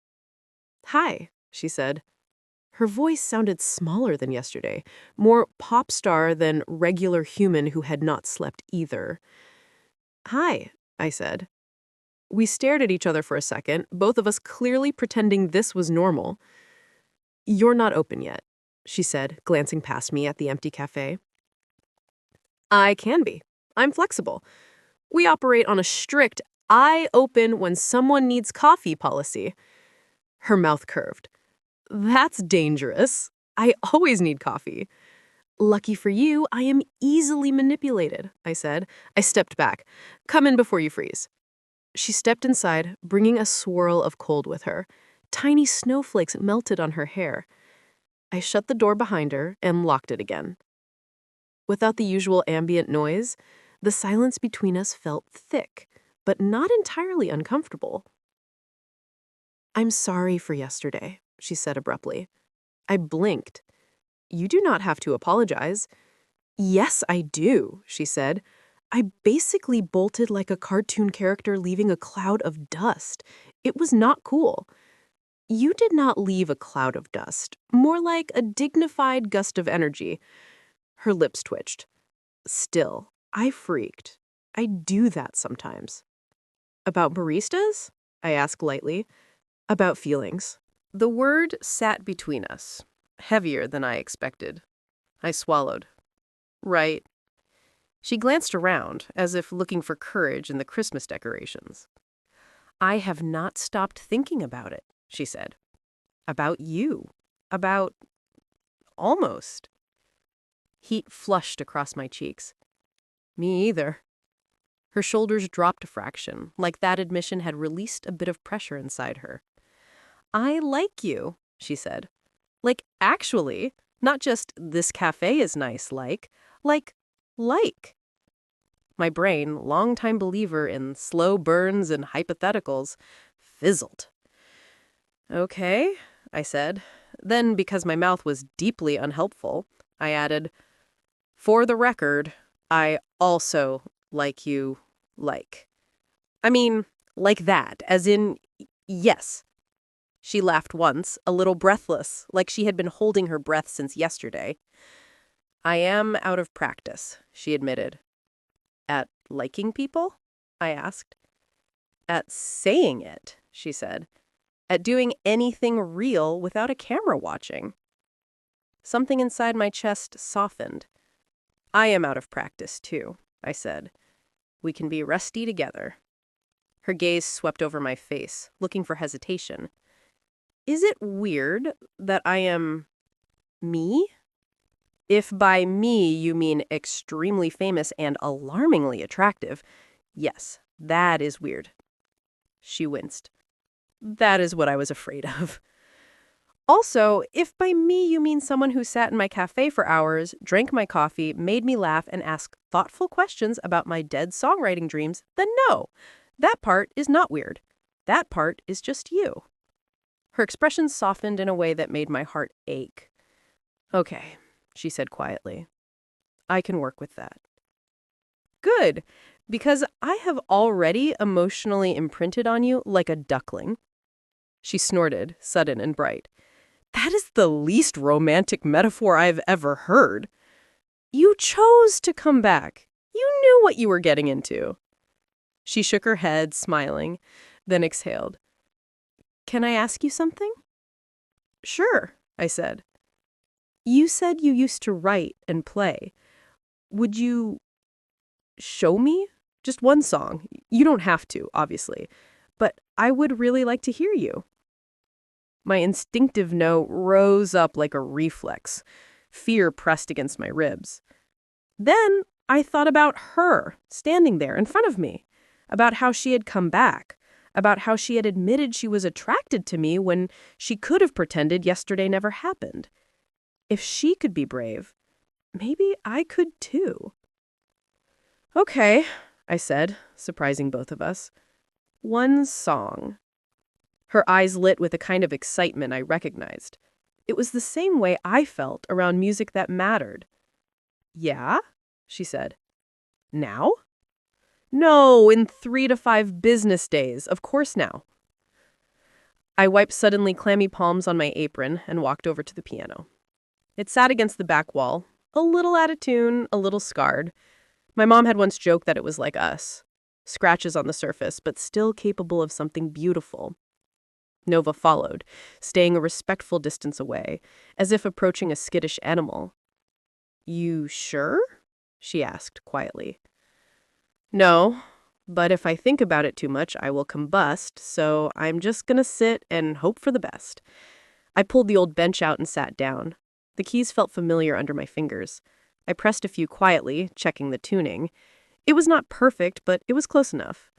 "Hi," she said. Her voice sounded smaller than yesterday, more pop star than regular human who had not slept either. "Hi," I said. We stared at each other for a second, both of us clearly pretending this was normal. "You're not open yet," she said, glancing past me at the empty cafe. "I can be. I'm flexible. We operate on a strict I open when someone needs coffee policy." Her mouth curved. "That's dangerous. I always need coffee." "Lucky for you, I am easily manipulated," I said. I stepped back. "Come in before you freeze." She stepped inside, bringing a swirl of cold with her. Tiny snowflakes melted on her hair. I shut the door behind her and locked it again. Without the usual ambient noise, the silence between us felt thick, but not entirely uncomfortable. "I'm sorry for yesterday," she said abruptly. I blinked. "You do not have to apologize." "Yes, I do," she said. "I basically bolted like a cartoon character leaving a cloud of dust. It was not cool." "You did not leave a cloud of dust, more like a dignified gust of energy." Her lips twitched. Still, I freaked. I do that sometimes. "About baristas?" I asked lightly. "About feelings." The word sat between us, heavier than I expected. I swallowed. "Right." She glanced around, as if looking for courage in the Christmas decorations. "I have not stopped thinking about it," she said. "About you. About... almost." Heat flushed across my cheeks. "Me either." Her shoulders dropped a fraction, like that admission had released a bit of pressure inside her. "I like you," she said. "Like, actually, not just this cafe is nice, like. My brain, longtime believer in slow burns and hypotheticals, fizzled. "Okay," I said. Then, because my mouth was deeply unhelpful, I added, "For the record, I also like you, like. I mean, like that, as in, yes." She laughed once, a little breathless, like she had been holding her breath since yesterday. "I am out of practice," she admitted. "At liking people? I asked. At saying it, she said. At doing anything real without a camera watching. Something inside my chest softened. I am out of practice, too, I said. We can be rusty together. Her gaze swept over my face, looking for hesitation. Is it weird that I am me? If by me you mean extremely famous and alarmingly attractive, yes, that is weird. She winced. That is what I was afraid of. Also, if by me you mean someone who sat in my cafe for hours, drank my coffee, made me laugh, and asked thoughtful questions about my dead songwriting dreams, then no, that part is not weird. That part is just you. Her expression softened in a way that made my heart ache. Okay, she said quietly. I can work with that. Good, because I have already emotionally imprinted on you like a duckling. She snorted, sudden and bright. That is the least romantic metaphor I've ever heard. You chose to come back. You knew what you were getting into. She shook her head, smiling, then exhaled. Can I ask you something? Sure, I said. You said you used to write and play. Would you show me? Just one song. You don't have to, obviously. But I would really like to hear you. My instinctive no rose up like a reflex. Fear pressed against my ribs. Then I thought about her, standing there in front of me, about how she had come back, about how she had admitted she was attracted to me when she could have pretended yesterday never happened. If she could be brave, maybe I could too. Okay, I said, surprising both of us. One song. Her eyes lit with a kind of excitement I recognized. It was the same way I felt around music that mattered. Yeah, she said. Now? No, in 3 to 5 business days. Of course now. I wiped suddenly clammy palms on my apron and walked over to the piano. It sat against the back wall, a little out of tune, a little scarred. My mom had once joked that it was like us. Scratches on the surface, but still capable of something beautiful. Nova followed, staying a respectful distance away, as if approaching a skittish animal. You sure? She asked quietly. No, but if I think about it too much, I will combust, so I'm just gonna sit and hope for the best. I pulled the old bench out and sat down. The keys felt familiar under my fingers. I pressed a few quietly, checking the tuning. It was not perfect, but it was close enough.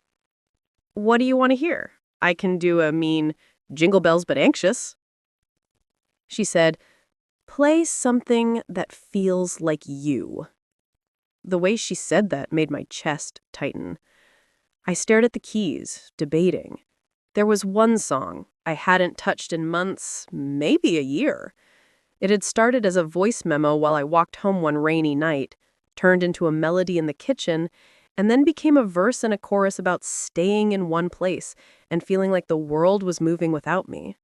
What do you want to hear? I can do a mean jingle bells but anxious. She said, play something that feels like you. The way she said that made my chest tighten. I stared at the keys, debating. There was one song I hadn't touched in months, maybe a year. It had started as a voice memo while I walked home one rainy night, turned into a melody in the kitchen, and then became a verse and a chorus about staying in one place and feeling like the world was moving without me.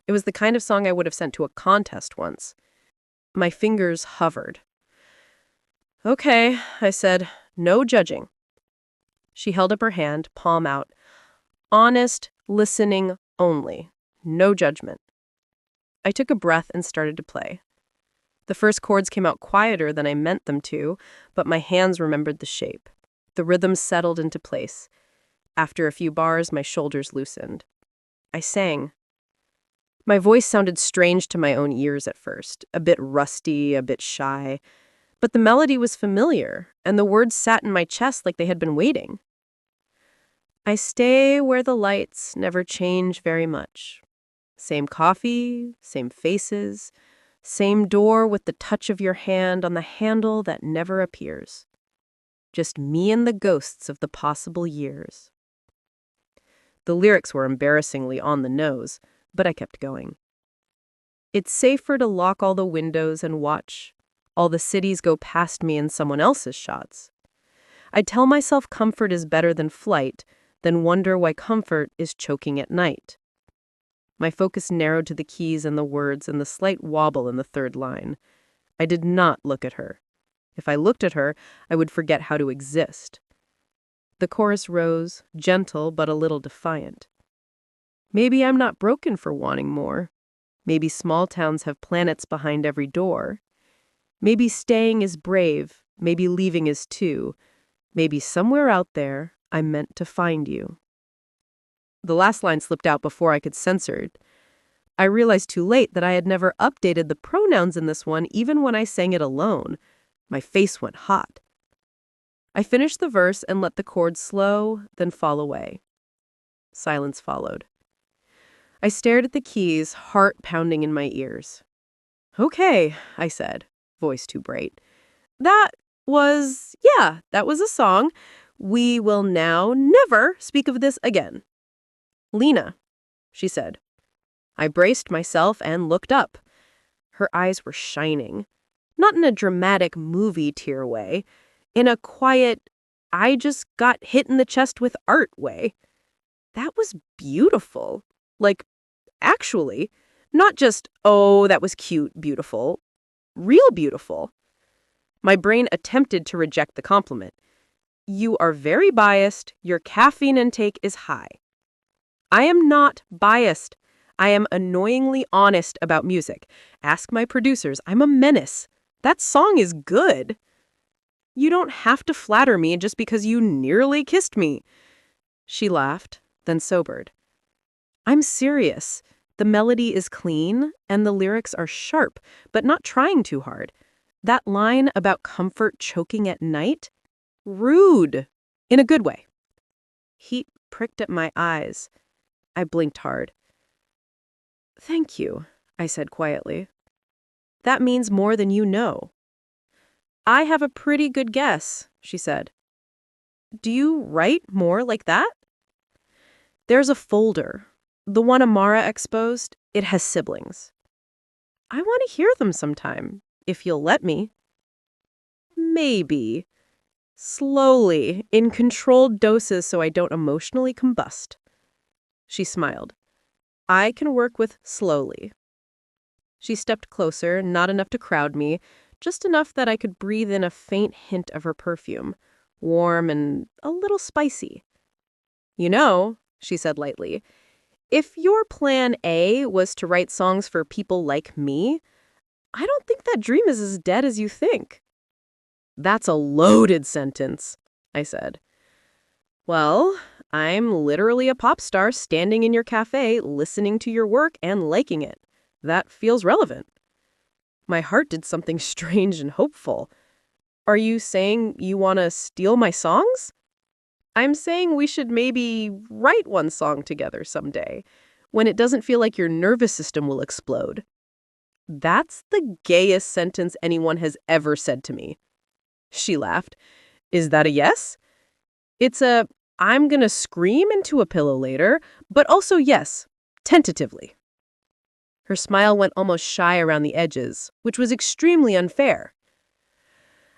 It was the kind of song I would have sent to a contest once. My fingers hovered. Okay, I said, no judging. She held up her hand, palm out. Honest, listening only. No judgment. I took a breath and started to play. The first chords came out quieter than I meant them to, but my hands remembered the shape. The rhythm settled into place. After a few bars, my shoulders loosened. I sang. My voice sounded strange to my own ears at first, a bit rusty, a bit shy. But the melody was familiar, and the words sat in my chest like they had been waiting. I stay where the lights never change very much. Same coffee, same faces, same door with the touch of your hand on the handle that never appears. Just me and the ghosts of the possible years. The lyrics were embarrassingly on the nose, but I kept going. It's safer to lock all the windows and watch all the cities go past me in someone else's shots. I tell myself comfort is better than flight, then wonder why comfort is choking at night. My focus narrowed to the keys and the words and the slight wobble in the third line. I did not look at her. If I looked at her, I would forget how to exist. The chorus rose, gentle but a little defiant. Maybe I'm not broken for wanting more. Maybe small towns have planets behind every door. Maybe staying is brave, maybe leaving is too. Maybe somewhere out there, I'm meant to find you. The last line slipped out before I could censor it. I realized too late that I had never updated the pronouns in this one even when I sang it alone. My face went hot. I finished the verse and let the chord slow, then fall away. Silence followed. I stared at the keys, heart pounding in my ears. Okay, I said, voice too bright. That was a song. We will now never speak of this again. Lina, she said. I braced myself and looked up. Her eyes were shining. Not in a dramatic movie tear way. In a quiet, I just got hit in the chest with art way. That was beautiful. Like, actually. Not just, oh, that was cute, beautiful. Real beautiful. My brain attempted to reject the compliment. You are very biased. Your caffeine intake is high. I am not biased. I am annoyingly honest about music. Ask my producers. I'm a menace. That song is good. You don't have to flatter me just because you nearly kissed me. She laughed, then sobered. I'm serious. The melody is clean, and the lyrics are sharp, but not trying too hard. That line about comfort choking at night? Rude. In a good way. Heat pricked at my eyes. I blinked hard. Thank you, I said quietly. That means more than you know. I have a pretty good guess, she said. Do you write more like that? There's a folder. The one Amara exposed, it has siblings. I want to hear them sometime, if you'll let me. Maybe. Slowly, in controlled doses so I don't emotionally combust. She smiled. I can work with slowly. She stepped closer, not enough to crowd me, just enough that I could breathe in a faint hint of her perfume, warm and a little spicy. You know, she said lightly, if your plan A was to write songs for people like me, I don't think that dream is as dead as you think. That's a loaded sentence, I said. Well, I'm literally a pop star standing in your cafe, listening to your work and liking it. That feels relevant. My heart did something strange and hopeful. Are you saying you want to steal my songs? I'm saying we should maybe write one song together someday, when it doesn't feel like your nervous system will explode. That's the gayest sentence anyone has ever said to me. She laughed. Is that a yes? It's a, I'm gonna scream into a pillow later, but also yes, tentatively. Her smile went almost shy around the edges, which was extremely unfair.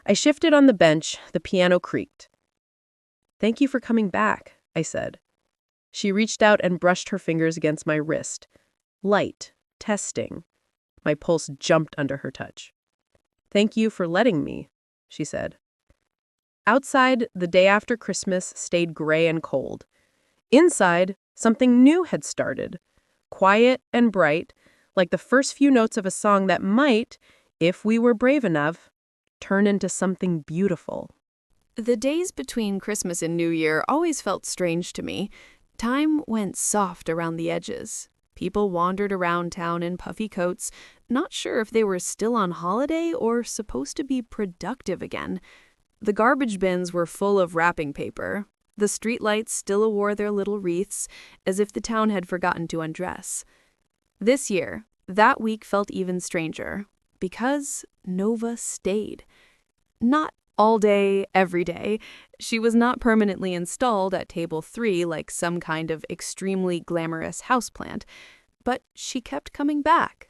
I shifted on the bench, the piano creaked. Thank you for coming back, I said. She reached out and brushed her fingers against my wrist. Light, testing. My pulse jumped under her touch. Thank you for letting me, she said. Outside, the day after Christmas stayed gray and cold. Inside, something new had started. Quiet and bright, like the first few notes of a song that might, if we were brave enough, turn into something beautiful. The days between Christmas and New Year always felt strange to me. Time went soft around the edges. People wandered around town in puffy coats, not sure if they were still on holiday or supposed to be productive again. The garbage bins were full of wrapping paper. The streetlights still wore their little wreaths, as if the town had forgotten to undress. This year, that week felt even stranger, because Nova stayed. Not all day, every day. She was not permanently installed at table 3 like some kind of extremely glamorous houseplant, but she kept coming back.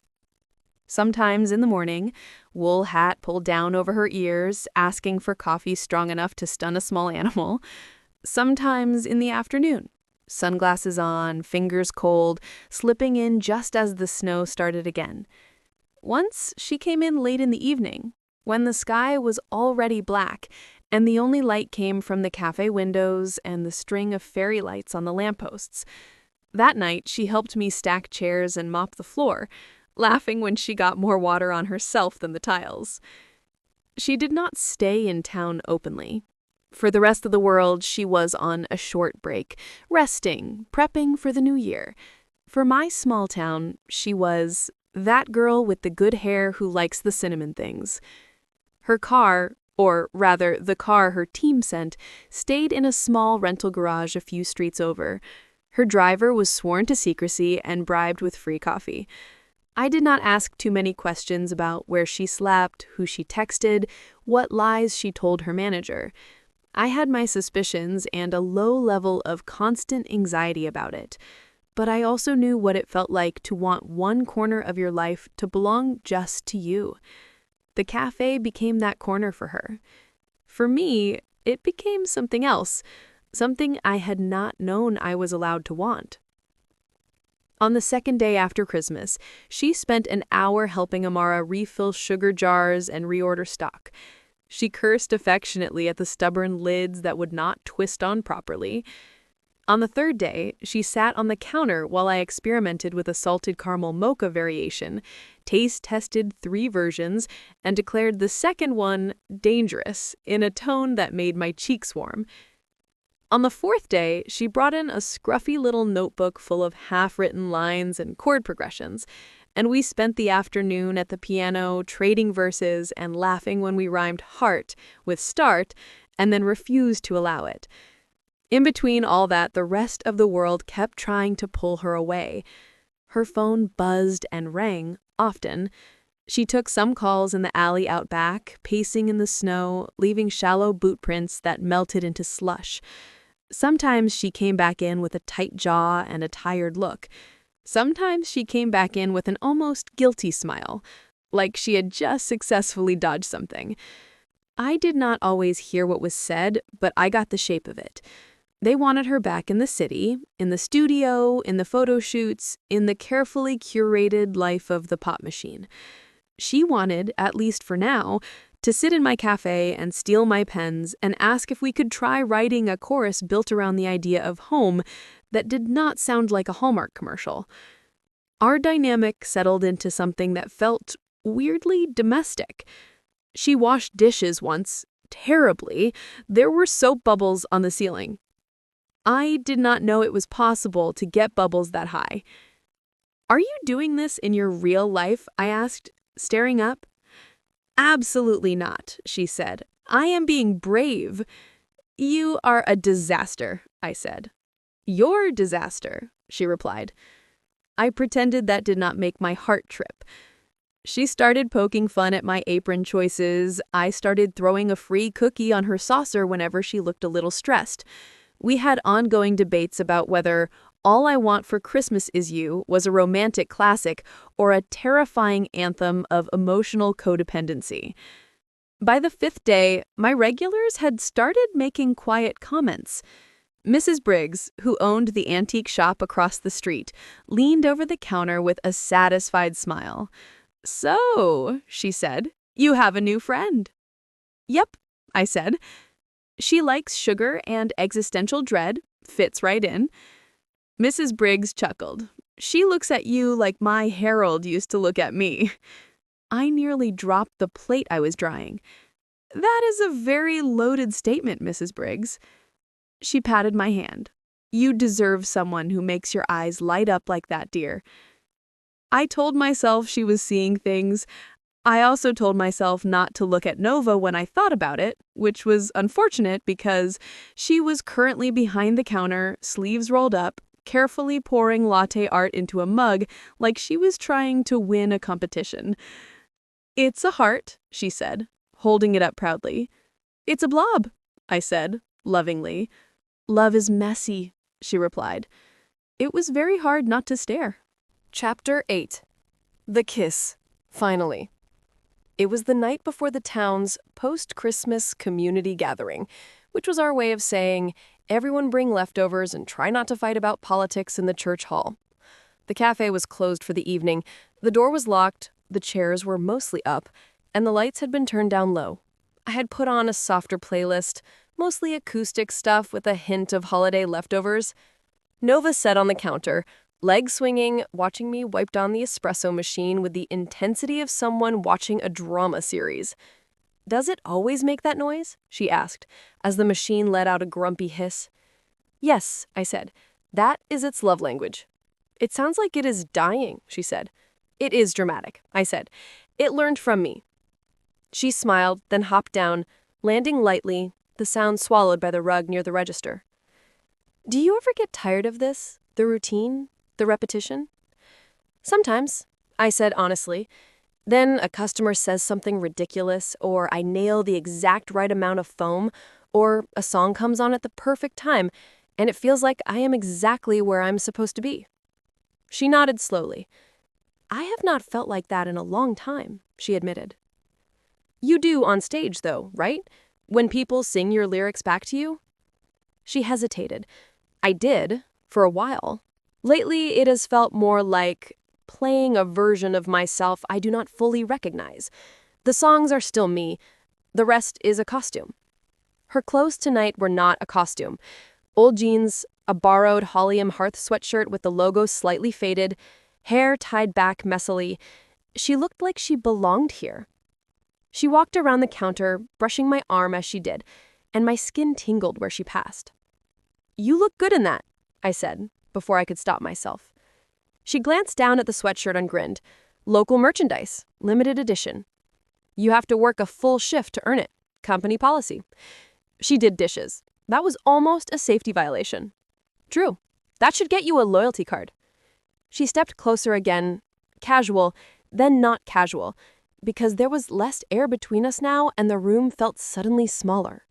Sometimes in the morning, wool hat pulled down over her ears, asking for coffee strong enough to stun a small animal. Sometimes in the afternoon, sunglasses on, fingers cold, slipping in just as the snow started again. Once she came in late in the evening, when the sky was already black, and the only light came from the cafe windows and the string of fairy lights on the lampposts. That night, she helped me stack chairs and mop the floor, laughing when she got more water on herself than the tiles. She did not stay in town openly. For the rest of the world, she was on a short break, resting, prepping for the new year. For my small town, she was that girl with the good hair who likes the cinnamon things. Her car, or rather the car her team sent, stayed in a small rental garage a few streets over. Her driver was sworn to secrecy and bribed with free coffee. I did not ask too many questions about where she slept, who she texted, what lies she told her manager. I had my suspicions and a low level of constant anxiety about it, but I also knew what it felt like to want one corner of your life to belong just to you. The cafe became that corner for her. For me, it became something else, something I had not known I was allowed to want. On the second day after Christmas, she spent an hour helping Amara refill sugar jars and reorder stock. She cursed affectionately at the stubborn lids that would not twist on properly. On the third day, she sat on the counter while I experimented with a salted caramel mocha variation, taste-tested 3 versions, and declared the second one dangerous in a tone that made my cheeks warm. On the fourth day, she brought in a scruffy little notebook full of half-written lines and chord progressions, and we spent the afternoon at the piano trading verses and laughing when we rhymed heart with start and then refused to allow it. In between all that, the rest of the world kept trying to pull her away. Her phone buzzed and rang often. She took some calls in the alley out back, pacing in the snow, leaving shallow boot prints that melted into slush. Sometimes she came back in with a tight jaw and a tired look. Sometimes she came back in with an almost guilty smile, like she had just successfully dodged something. I did not always hear what was said, but I got the shape of it. They wanted her back in the city, in the studio, in the photo shoots, in the carefully curated life of the pop machine. She wanted, at least for now, to sit in my cafe and steal my pens and ask if we could try writing a chorus built around the idea of home that did not sound like a Hallmark commercial. Our dynamic settled into something that felt weirdly domestic. She washed dishes once, terribly. There were soap bubbles on the ceiling. I did not know it was possible to get bubbles that high. "Are you doing this in your real life?" I asked, staring up. "Absolutely not," she said. "I am being brave." "You are a disaster," I said. "Your disaster," she replied. I pretended that did not make my heart trip. She started poking fun at my apron choices. I started throwing a free cookie on her saucer whenever she looked a little stressed. We had ongoing debates about whether All I Want for Christmas Is You was a romantic classic or a terrifying anthem of emotional codependency. By the 5th day, my regulars had started making quiet comments. Mrs. Briggs, who owned the antique shop across the street, leaned over the counter with a satisfied smile. "So," she said, "you have a new friend." "Yep," I said. "She likes sugar and existential dread. Fits right in." Mrs. Briggs chuckled. "She looks at you like my Harold used to look at me." I nearly dropped the plate I was drying. "That is a very loaded statement, Mrs. Briggs." She patted my hand. "You deserve someone who makes your eyes light up like that, dear." I told myself she was seeing things. I also told myself not to look at Nova when I thought about it, which was unfortunate because she was currently behind the counter, sleeves rolled up, carefully pouring latte art into a mug like she was trying to win a competition. "It's a heart," she said, holding it up proudly. "It's a blob," I said, lovingly. "Love is messy," she replied. It was very hard not to stare. Chapter 8. The Kiss, finally. It was the night before the town's post-Christmas community gathering, which was our way of saying, everyone bring leftovers and try not to fight about politics in the church hall. The cafe was closed for the evening, the door was locked, the chairs were mostly up, and the lights had been turned down low. I had put on a softer playlist, mostly acoustic stuff with a hint of holiday leftovers. Nova sat on the counter, legs swinging, watching me wipe down the espresso machine with the intensity of someone watching a drama series. "Does it always make that noise?" she asked, as the machine let out a grumpy hiss. "Yes," I said. "That is its love language." "It sounds like it is dying," she said. "It is dramatic," I said. "It learned from me." She smiled, then hopped down, landing lightly, the sound swallowed by the rug near the register. "Do you ever get tired of this? The routine? The repetition?" "Sometimes," I said honestly. Then a customer says something ridiculous, or I nail the exact right amount of foam, or a song comes on at the perfect time, and it feels like I am exactly where I'm supposed to be. She nodded slowly. "I have not felt like that in a long time," she admitted. "You do on stage, though, right? When people sing your lyrics back to you?" She hesitated. "I did, for a while. Lately, it has felt more like playing a version of myself I do not fully recognize. The songs are still me. The rest is a costume." Her clothes tonight were not a costume. Old jeans, a borrowed Hollium Hearth sweatshirt with the logo slightly faded, hair tied back messily. She looked like she belonged here. She walked around the counter, brushing my arm as she did, and my skin tingled where she passed. "You look good in that," I said, before I could stop myself. She glanced down at the sweatshirt and grinned. "Local merchandise, limited edition. You have to work a full shift to earn it. Company policy." She did dishes. That was almost a safety violation. "True. That should get you a loyalty card." She stepped closer again, casual, then not casual, because there was less air between us now and the room felt suddenly smaller.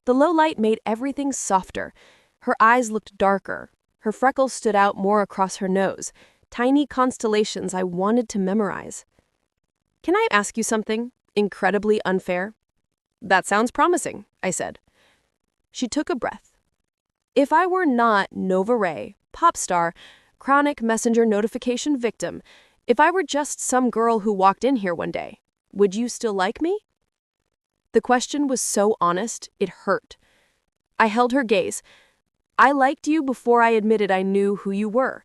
The low light made everything softer. Her eyes looked darker. Her freckles stood out more across her nose, tiny constellations I wanted to memorize. "Can I ask you something incredibly unfair?" "That sounds promising," I said. She took a breath. "If I were not Nova Ray, pop star, chronic messenger notification victim, if I were just some girl who walked in here one day, would you still like me?" The question was so honest, it hurt. I held her gaze. "I liked you before I admitted I knew who you were.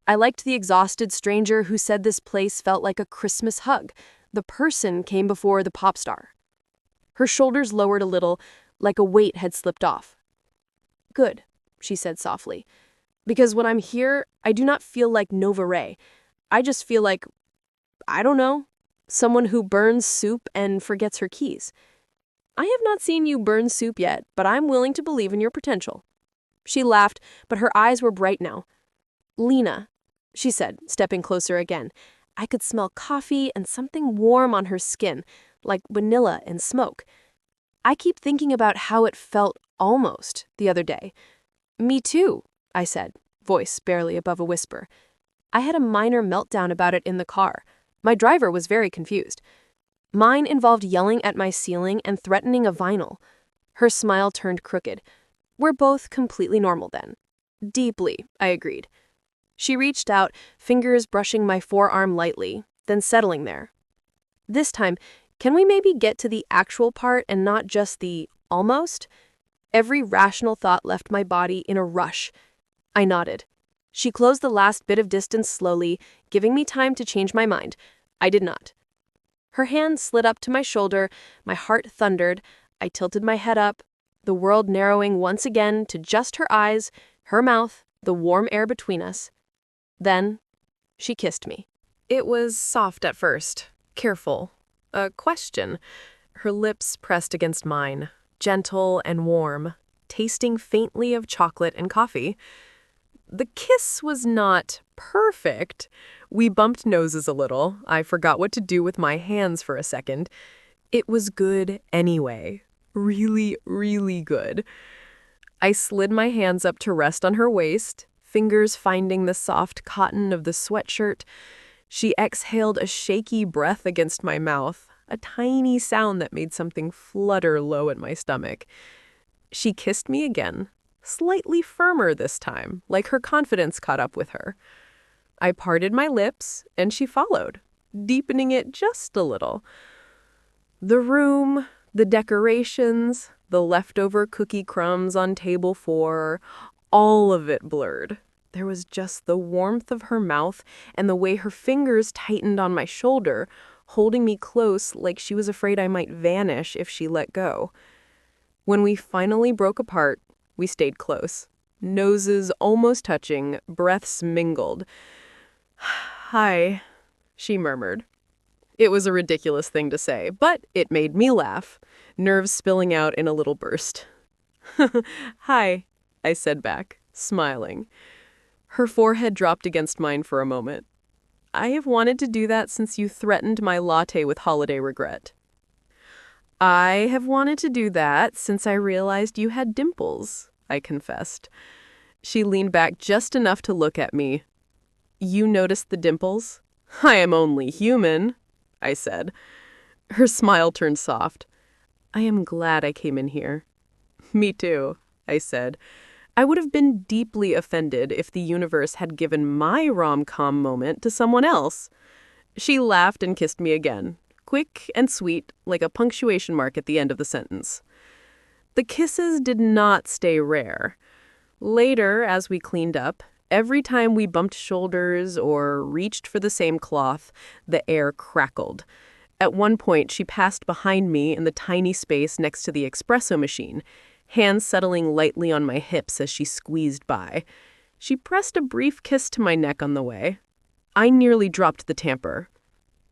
I liked the exhausted stranger who said this place felt like a Christmas hug. The person came before the pop star." Her shoulders lowered a little, like a weight had slipped off. "Good," she said softly. "Because when I'm here, I do not feel like Nova Ray. I just feel like, I don't know, someone who burns soup and forgets her keys. I have not seen you burn soup yet, but I'm willing to believe in your potential." She laughed, but her eyes were bright now. "Lina," she said, stepping closer again. I could smell coffee and something warm on her skin, like vanilla and smoke. "I keep thinking about how it felt almost the other day." "Me too," I said, voice barely above a whisper. "I had a minor meltdown about it in the car. My driver was very confused. Mine involved yelling at my ceiling and threatening a vinyl." Her smile turned crooked. "We're both completely normal then." "Deeply," I agreed. She reached out, fingers brushing my forearm lightly, then settling there. "This time, can we maybe get to the actual part and not just the almost?" Every rational thought left my body in a rush. I nodded. She closed the last bit of distance slowly, giving me time to change my mind. I did not. Her hand slid up to my shoulder, my heart thundered, I tilted my head up, the world narrowing once again to just her eyes, her mouth, the warm air between us. Then, she kissed me. It was soft at first, careful, a question. Her lips pressed against mine, gentle and warm, tasting faintly of chocolate and coffee. The kiss was not perfect. We bumped noses a little. I forgot what to do with my hands for a second. It was good anyway. Really, really good. I slid my hands up to rest on her waist, fingers finding the soft cotton of the sweatshirt. She exhaled a shaky breath against my mouth, a tiny sound that made something flutter low at my stomach. She kissed me again, slightly firmer this time, like her confidence caught up with her. I parted my lips, and she followed, deepening it just a little. The room, The decorations, the leftover cookie crumbs on table 4, all of it blurred. There was just the warmth of her mouth and the way her fingers tightened on my shoulder, holding me close like she was afraid I might vanish if she let go. When we finally broke apart, we stayed close. Noses almost touching, breaths mingled. "Hi," she murmured. It was a ridiculous thing to say, but it made me laugh, nerves spilling out in a little burst. "Hi," I said back, smiling. Her forehead dropped against mine for a moment. "I have wanted to do that since you threatened my latte with holiday regret." "I have wanted to do that since I realized you had dimples," I confessed. She leaned back just enough to look at me. "You noticed the dimples? I am only human," I said. Her smile turned soft. "I am glad I came in here." "Me too," I said. I would have been deeply offended if the universe had given my rom-com moment to someone else. She laughed and kissed me again, quick and sweet, like a punctuation mark at the end of the sentence. The kisses did not stay rare. Later, as we cleaned up, every time we bumped shoulders or reached for the same cloth, the air crackled. At one point, she passed behind me in the tiny space next to the espresso machine, hands settling lightly on my hips as she squeezed by. She pressed a brief kiss to my neck on the way. I nearly dropped the tamper.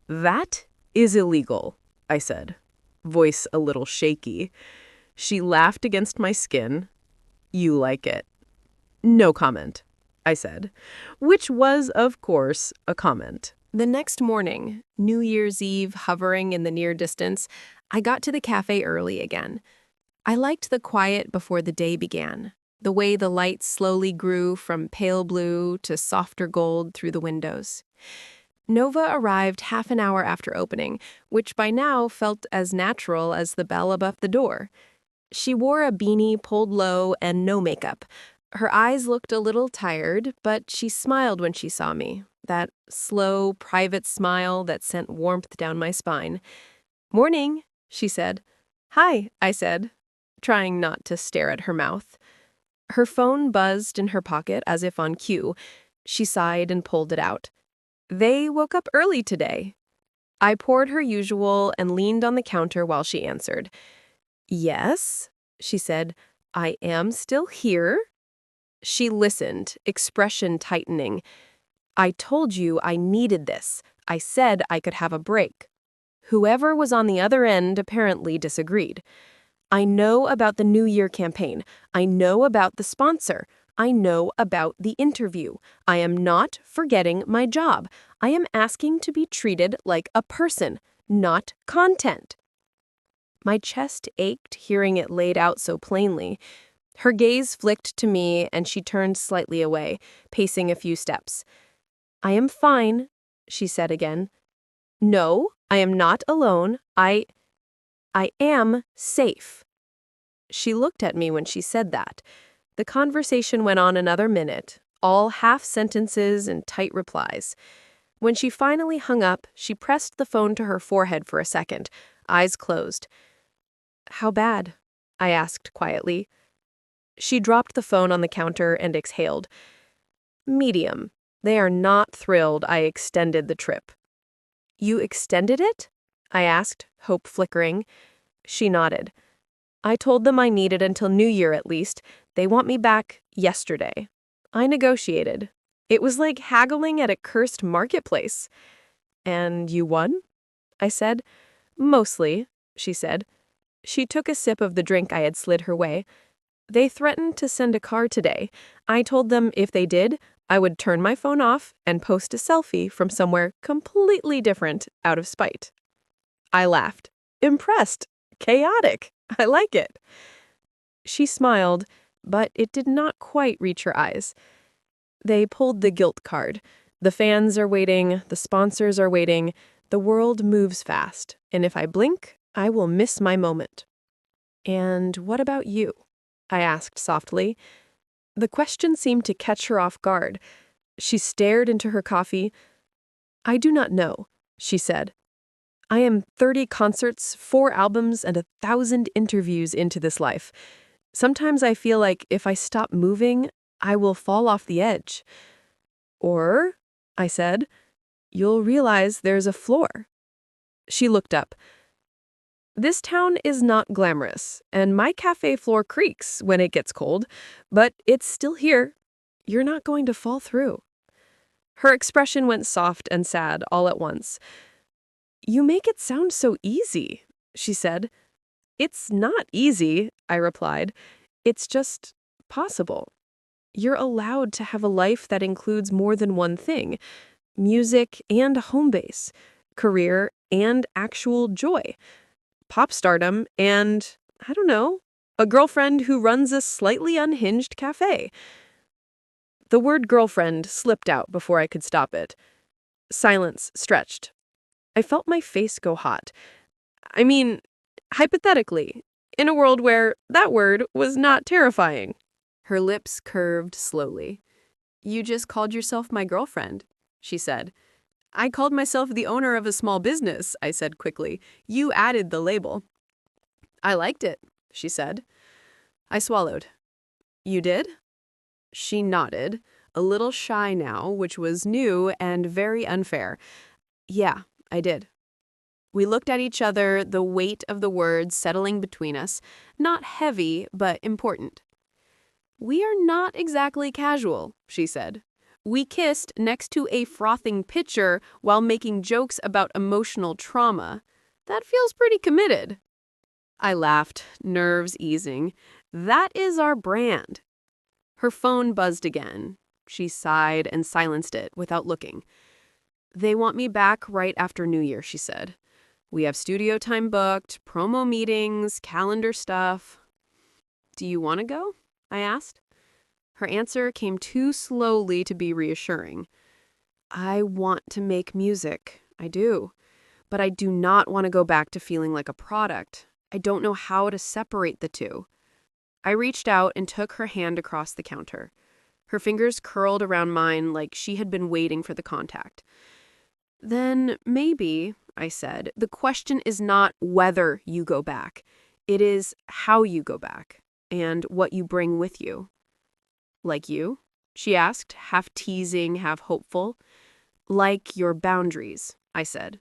"That is illegal," I said, voice a little shaky. She laughed against my skin. "You like it." "No comment," I said, which was, of course, a comment. The next morning, New Year's Eve hovering in the near distance, I got to the cafe early again. I liked the quiet before the day began, the way the light slowly grew from pale blue to softer gold through the windows. Nova arrived half an hour after opening, which by now felt as natural as the bell above the door. She wore a beanie pulled low and no makeup. Her eyes looked a little tired, but she smiled when she saw me, that slow, private smile that sent warmth down my spine. "Morning," she said. "Hi," I said, trying not to stare at her mouth. Her phone buzzed in her pocket as if on cue. She sighed and pulled it out. "They woke up early today." I poured her usual and leaned on the counter while she answered. "Yes," she said, "I am still here." She listened, expression tightening. "I told you I needed this. I said I could have a break." Whoever was on the other end apparently disagreed. "I know about the New Year campaign. I know about the sponsor. I know about the interview. I am not forgetting my job. I am asking to be treated like a person, not content." My chest ached hearing it laid out so plainly. Her gaze flicked to me and she turned slightly away, pacing a few steps. "I am fine," she said again. "No, I am not alone. I am safe." She looked at me when she said that. The conversation went on another minute, all half sentences and tight replies. When she finally hung up, she pressed the phone to her forehead for a second, eyes closed. "How bad?" I asked quietly. She dropped the phone on the counter and exhaled. "Medium. They are not thrilled I extended the trip." "You extended it?" I asked, hope flickering. She nodded. "I told them I needed until New Year at least. They want me back yesterday. I negotiated. It was like haggling at a cursed marketplace." "And you won?" I said. "Mostly," she said. She took a sip of the drink I had slid her way. "They threatened to send a car today. I told them if they did, I would turn my phone off and post a selfie from somewhere completely different out of spite." I laughed. Impressed. Chaotic. I like it. She smiled, but it did not quite reach her eyes. "They pulled the guilt card. The fans are waiting, the sponsors are waiting. The world moves fast, and if I blink, I will miss my moment." "And what about you?" I asked softly. The question seemed to catch her off guard. She stared into her coffee. "I do not know," she said. I am 30 concerts, 4 albums, and 1,000 interviews into this life. Sometimes I feel like if I stop moving, I will fall off the edge. Or, I said, you'll realize there's a floor. She looked up. This town is not glamorous, and my cafe floor creaks when it gets cold, but it's still here. You're not going to fall through. Her expression went soft and sad all at once. You make it sound so easy, she said. It's not easy, I replied. It's just possible. You're allowed to have a life that includes more than one thing: music and a home base, career and actual joy, pop stardom and, I don't know, a girlfriend who runs a slightly unhinged cafe. The word girlfriend slipped out before I could stop it. Silence stretched. I felt my face go hot. I mean, hypothetically, in a world where that word was not terrifying. Her lips curved slowly. You just called yourself my girlfriend, she said. I called myself the owner of a small business, I said quickly. You added the label. I liked it, she said. I swallowed. You did? She nodded, a little shy now, which was new and very unfair. Yeah, I did. We looked at each other, the weight of the words settling between us, not heavy, but important. We are not exactly casual, she said. We kissed next to a frothing pitcher while making jokes about emotional trauma. That feels pretty committed. I laughed, nerves easing. That is our brand. Her phone buzzed again. She sighed and silenced it without looking. They want me back right after New Year, she said. We have studio time booked, promo meetings, calendar stuff. Do you want to go? I asked. Her answer came too slowly to be reassuring. I want to make music. I do. But I do not want to go back to feeling like a product. I don't know how to separate the two. I reached out and took her hand across the counter. Her fingers curled around mine like she had been waiting for the contact. Then maybe, I said, the question is not whether you go back. It is how you go back and what you bring with you. Like you? She asked, half teasing, half hopeful. Like your boundaries, I said.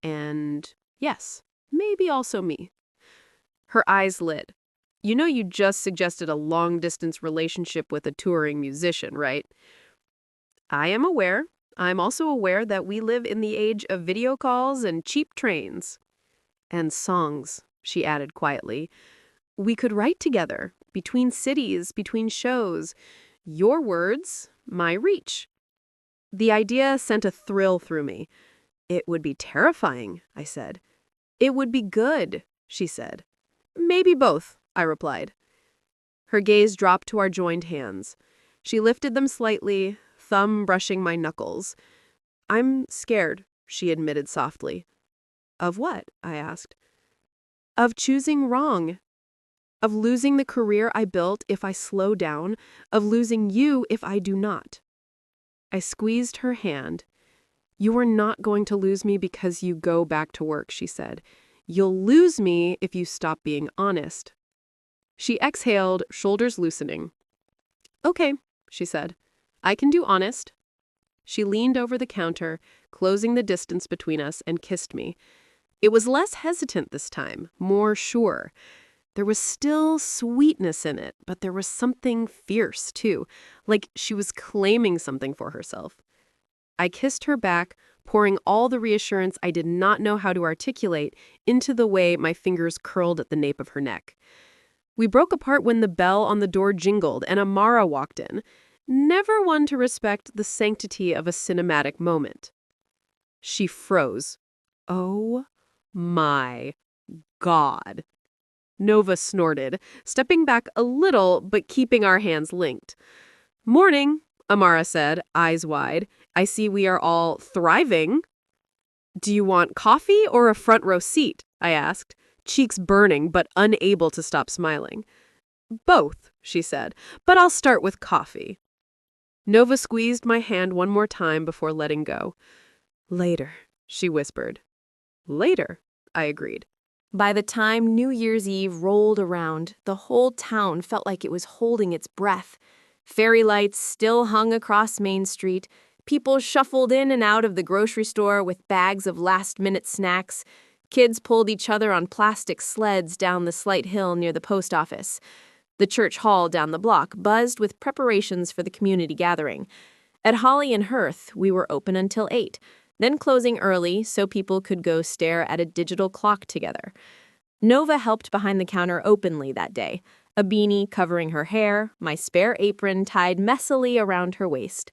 And yes, maybe also me. Her eyes lit. You know you just suggested a long-distance relationship with a touring musician, right? I am aware. I'm also aware that we live in the age of video calls and cheap trains. And songs, she added quietly. We could write together, between cities, between shows. Your words, my reach. The idea sent a thrill through me. It would be terrifying, I said. It would be good, she said. Maybe both, I replied. Her gaze dropped to our joined hands. She lifted them slightly, thumb brushing my knuckles. I'm scared, she admitted softly. Of what? I asked. Of choosing wrong. Of losing the career I built if I slow down. Of losing you if I do not. I squeezed her hand. You are not going to lose me because you go back to work, she said. You'll lose me if you stop being honest. She exhaled, shoulders loosening. Okay, she said. I can do honest. She leaned over the counter, closing the distance between us, and kissed me. It was less hesitant this time, more sure. There was still sweetness in it, but there was something fierce, too, like she was claiming something for herself. I kissed her back, pouring all the reassurance I did not know how to articulate into the way my fingers curled at the nape of her neck. We broke apart when the bell on the door jingled and Amara walked in, never one to respect the sanctity of a cinematic moment. She froze. Oh my God. Nova snorted, stepping back a little but keeping our hands linked. Morning, Amara said, eyes wide. I see we are all thriving. Do you want coffee or a front row seat? I asked, cheeks burning but unable to stop smiling. Both, she said, but I'll start with coffee. Nova squeezed my hand one more time before letting go. Later, she whispered. Later, I agreed. By the time New Year's Eve rolled around, the whole town felt like it was holding its breath. Fairy lights still hung across Main Street. People shuffled in and out of the grocery store with bags of last-minute snacks. Kids pulled each other on plastic sleds down the slight hill near the post office. The church hall down the block buzzed with preparations for the community gathering. At Holly and Hearth, we were open until 8, then closing early so people could go stare at a digital clock together. Nova helped behind the counter openly that day, a beanie covering her hair, my spare apron tied messily around her waist.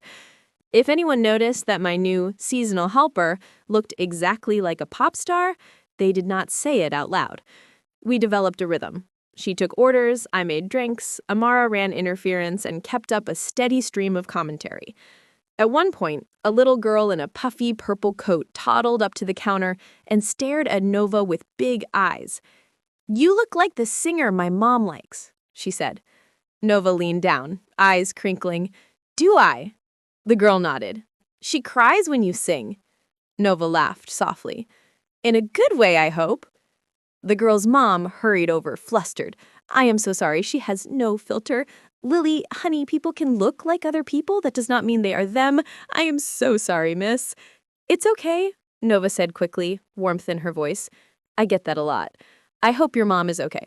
If anyone noticed that my new seasonal helper looked exactly like a pop star, they did not say it out loud. We developed a rhythm. She took orders, I made drinks, Amara ran interference, and kept up a steady stream of commentary. At one point, a little girl in a puffy purple coat toddled up to the counter and stared at Nova with big eyes. "You look like the singer my mom likes," she said. Nova leaned down, eyes crinkling. "Do I?" The girl nodded. "She cries when you sing." Nova laughed softly. "In a good way, I hope." The girl's mom hurried over, flustered. "I am so sorry, she has no filter. Lily, honey, people can look like other people. That does not mean they are them. I am so sorry, miss." "It's okay," Nova said quickly, warmth in her voice. "I get that a lot. I hope your mom is okay."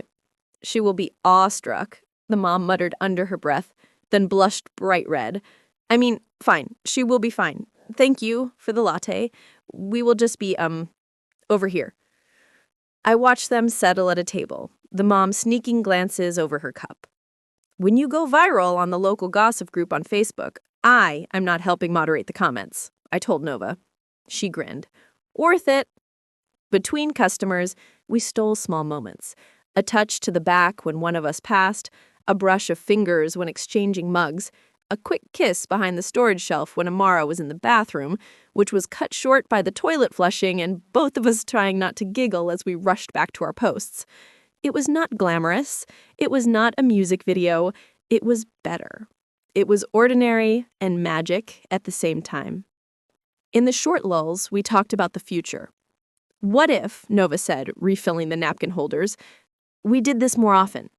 "She will be awestruck," the mom muttered under her breath, then blushed bright red. "I mean, fine. She will be fine. Thank you for the latte. We will just be, over here." I watched them settle at a table, the mom sneaking glances over her cup. "When you go viral on the local gossip group on Facebook, I'm not helping moderate the comments," I told Nova. She grinned. "Worth it." Between customers, we stole small moments. A touch to the back when one of us passed, a brush of fingers when exchanging mugs, a quick kiss behind the storage shelf when Amara was in the bathroom, which was cut short by the toilet flushing and both of us trying not to giggle as we rushed back to our posts. It was not glamorous. It was not a music video. It was better. It was ordinary and magic at the same time. In the short lulls, we talked about the future. "What if," Nova said, refilling the napkin holders, "we did this more often?"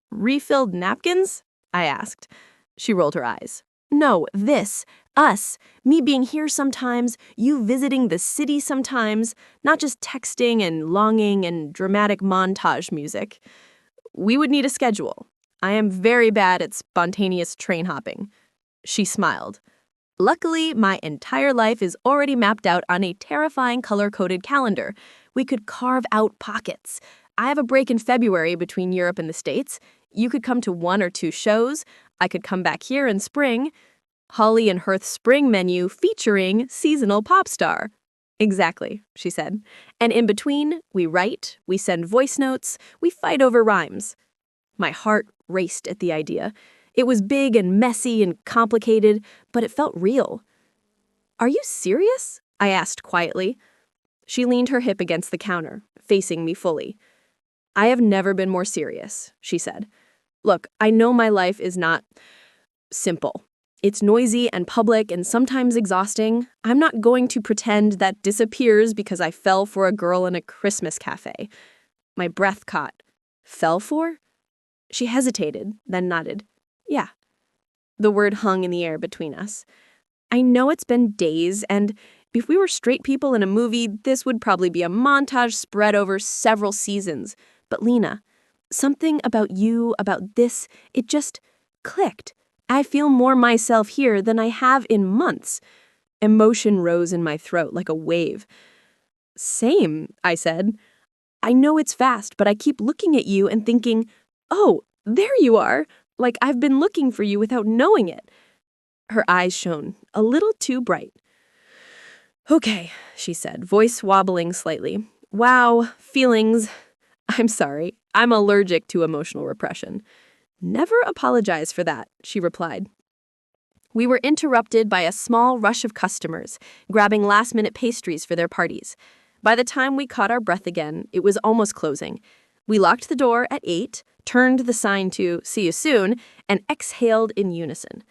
"Refilled napkins?" I asked. She rolled her eyes. "No, this. Us. Me being here sometimes, you visiting the city sometimes, not just texting and longing and dramatic montage music. We would need a schedule. I am very bad at spontaneous train hopping." She smiled. "Luckily, my entire life is already mapped out on a terrifying color-coded calendar. We could carve out pockets. I have a break in February between Europe and the States. You could come to 1 or 2 shows. I could come back here in spring. Holly and Hearth's spring menu featuring seasonal pop star." "Exactly," she said. "And in between, we write, we send voice notes, we fight over rhymes." My heart raced at the idea. It was big and messy and complicated, but it felt real. "Are you serious?" I asked quietly. She leaned her hip against the counter, facing me fully. "I have never been more serious," she said. "Look, I know my life is not simple. It's noisy and public and sometimes exhausting. I'm not going to pretend that disappears because I fell for a girl in a Christmas cafe." My breath caught. "Fell for?" She hesitated, then nodded. "Yeah." The word hung in the air between us. I know it's been days, and if we were straight people in a movie, this would probably be a montage spread over several seasons. But Lina, something about you, about this, it just clicked. I feel more myself here than I have in months. Emotion rose in my throat like a wave. "Same," I said. "I know it's fast, but I keep looking at you and thinking, oh, there you are, like I've been looking for you without knowing it." Her eyes shone, a little too bright. "Okay," she said, voice wobbling slightly. "Wow, feelings. I'm sorry. I'm allergic to emotional repression." "Never apologize for that," she replied. We were interrupted by a small rush of customers, grabbing last-minute pastries for their parties. By the time we caught our breath again, it was almost closing. We locked the door at 8, turned the sign to "See you soon," and exhaled in unison.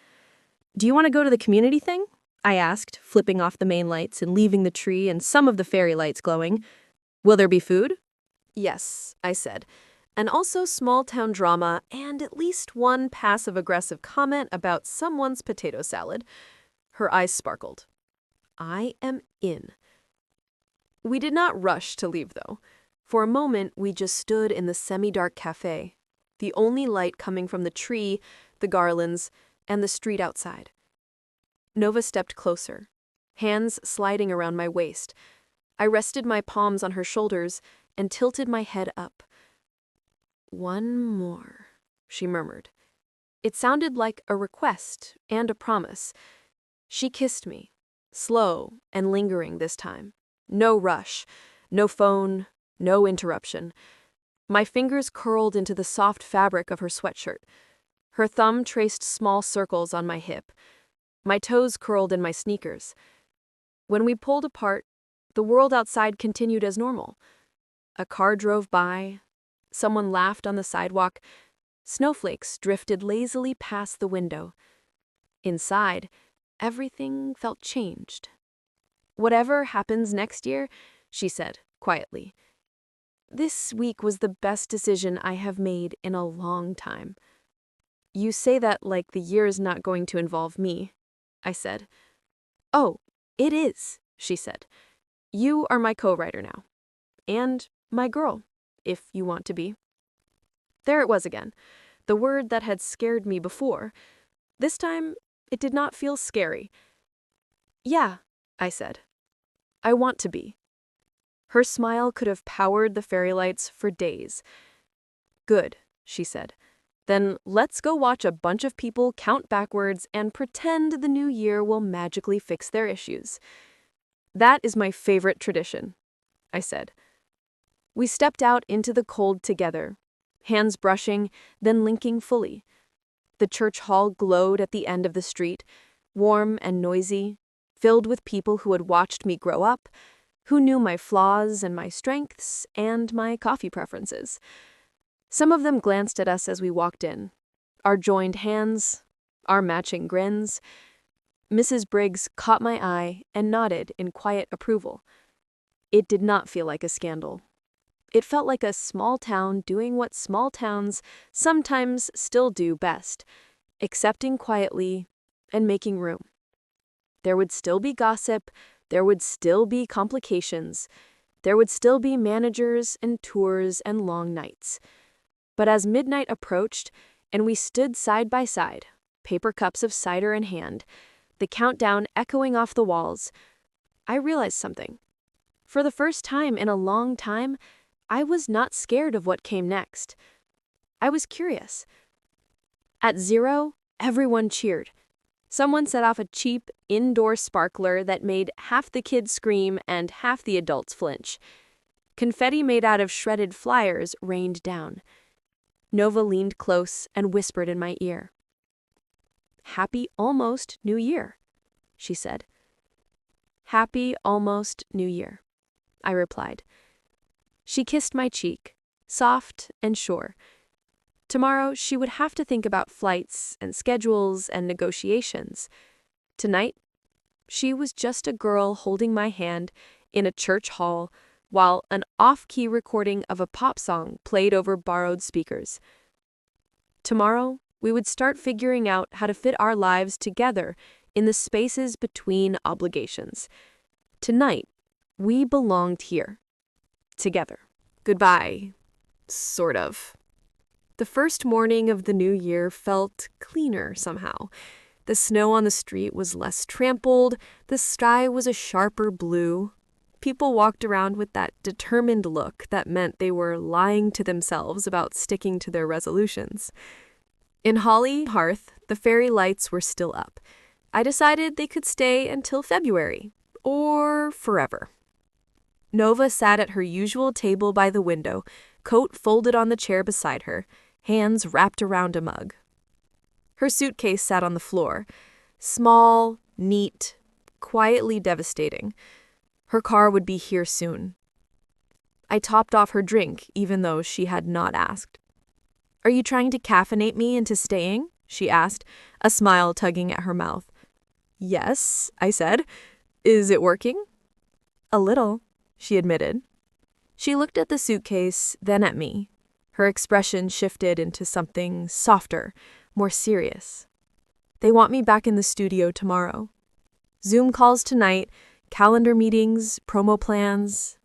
"Do you want to go to the community thing?" I asked, flipping off the main lights and leaving the tree and some of the fairy lights glowing. Will there be food? Yes, I said, and also small-town drama and at least one passive-aggressive comment about someone's potato salad. Her eyes sparkled. I am in. We did not rush to leave, though. For a moment, we just stood in the semi-dark café, the only light coming from the tree, the garlands, and the street outside. Nova stepped closer, hands sliding around my waist. I rested my palms on her shoulders and tilted my head up. "One more," she murmured. It sounded like a request and a promise. She kissed me, slow and lingering this time. No rush, no phone, no interruption. My fingers curled into the soft fabric of her sweatshirt. Her thumb traced small circles on my hip. My toes curled in my sneakers. When we pulled apart, the world outside continued as normal. A car drove by. Someone laughed on the sidewalk. Snowflakes drifted lazily past the window. Inside, everything felt changed. "Whatever happens next year," she said, quietly, "this week was the best decision I have made in a long time." "You say that like the year is not going to involve me," I said. "Oh, it is," she said. "You are my co-writer now. And my girl, if you want to be." There it was again, the word that had scared me before. This time, it did not feel scary. "Yeah," I said. "I want to be." Her smile could have powered the fairy lights for days. "Good," she said. "Then let's go watch a bunch of people count backwards and pretend the new year will magically fix their issues." "That is my favorite tradition," I said. We stepped out into the cold together, hands brushing, then linking fully. The church hall glowed at the end of the street, warm and noisy, filled with people who had watched me grow up, who knew my flaws and my strengths and my coffee preferences. Some of them glanced at us as we walked in, our joined hands, our matching grins. Mrs. Briggs caught my eye and nodded in quiet approval. It did not feel like a scandal. It felt like a small town doing what small towns sometimes still do best, accepting quietly and making room. There would still be gossip, there would still be complications, there would still be managers and tours and long nights. But as midnight approached and we stood side by side, paper cups of cider in hand, the countdown echoing off the walls, I realized something. For the first time in a long time, I was not scared of what came next. I was curious. At 0, everyone cheered. Someone set off a cheap, indoor sparkler that made half the kids scream and half the adults flinch. Confetti made out of shredded flyers rained down. Nova leaned close and whispered in my ear. "Happy almost New Year," she said. "Happy almost New Year," I replied. She kissed my cheek, soft and sure. Tomorrow she would have to think about flights and schedules and negotiations. Tonight, she was just a girl holding my hand in a church hall while an off-key recording of a pop song played over borrowed speakers. Tomorrow, we would start figuring out how to fit our lives together in the spaces between obligations. Tonight, we belonged here. Together. Goodbye. Sort of. The first morning of the new year felt cleaner somehow. The snow on the street was less trampled, the sky was a sharper blue. People walked around with that determined look that meant they were lying to themselves about sticking to their resolutions. In Holly Hearth, the fairy lights were still up. I decided they could stay until February, or forever. Nova sat at her usual table by the window, coat folded on the chair beside her, hands wrapped around a mug. Her suitcase sat on the floor, small, neat, quietly devastating. Her car would be here soon. I topped off her drink, even though she had not asked. "Are you trying to caffeinate me into staying?" she asked, a smile tugging at her mouth. "Yes," I said. "Is it working?" "A little," she admitted. She looked at the suitcase, then at me. Her expression shifted into something softer, more serious. They want me back in the studio tomorrow. Zoom calls tonight, calendar meetings, promo plans.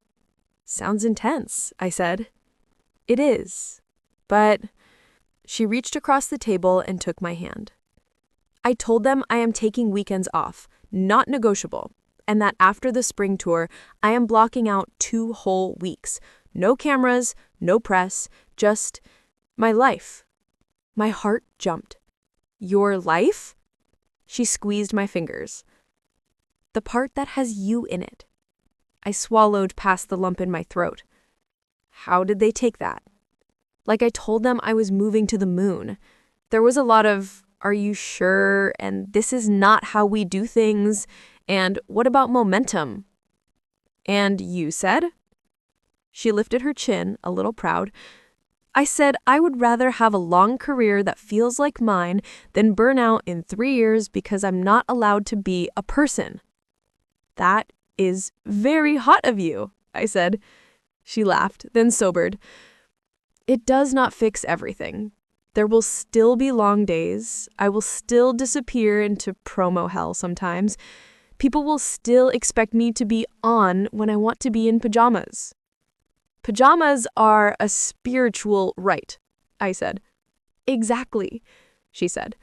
Sounds intense, I said. It is, but she reached across the table and took my hand. I told them I am taking weekends off, not negotiable, and that after the spring tour, I am blocking out 2 whole weeks. No cameras, no press, just my life. My heart jumped. Your life? She squeezed my fingers. The part that has you in it. I swallowed past the lump in my throat. How did they take that? Like I told them I was moving to the moon. There was a lot of, "Are you sure?" and "This is not how we do things," and "What about momentum?" And you said? She lifted her chin, a little proud. I said I would rather have a long career that feels like mine than burn out in 3 years because I'm not allowed to be a person. That is very hot of you, I said. She laughed, then sobered. It does not fix everything. There will still be long days. I will still disappear into promo hell sometimes. People will still expect me to be on when I want to be in pajamas. Pajamas are a spiritual right, I said. Exactly, she said.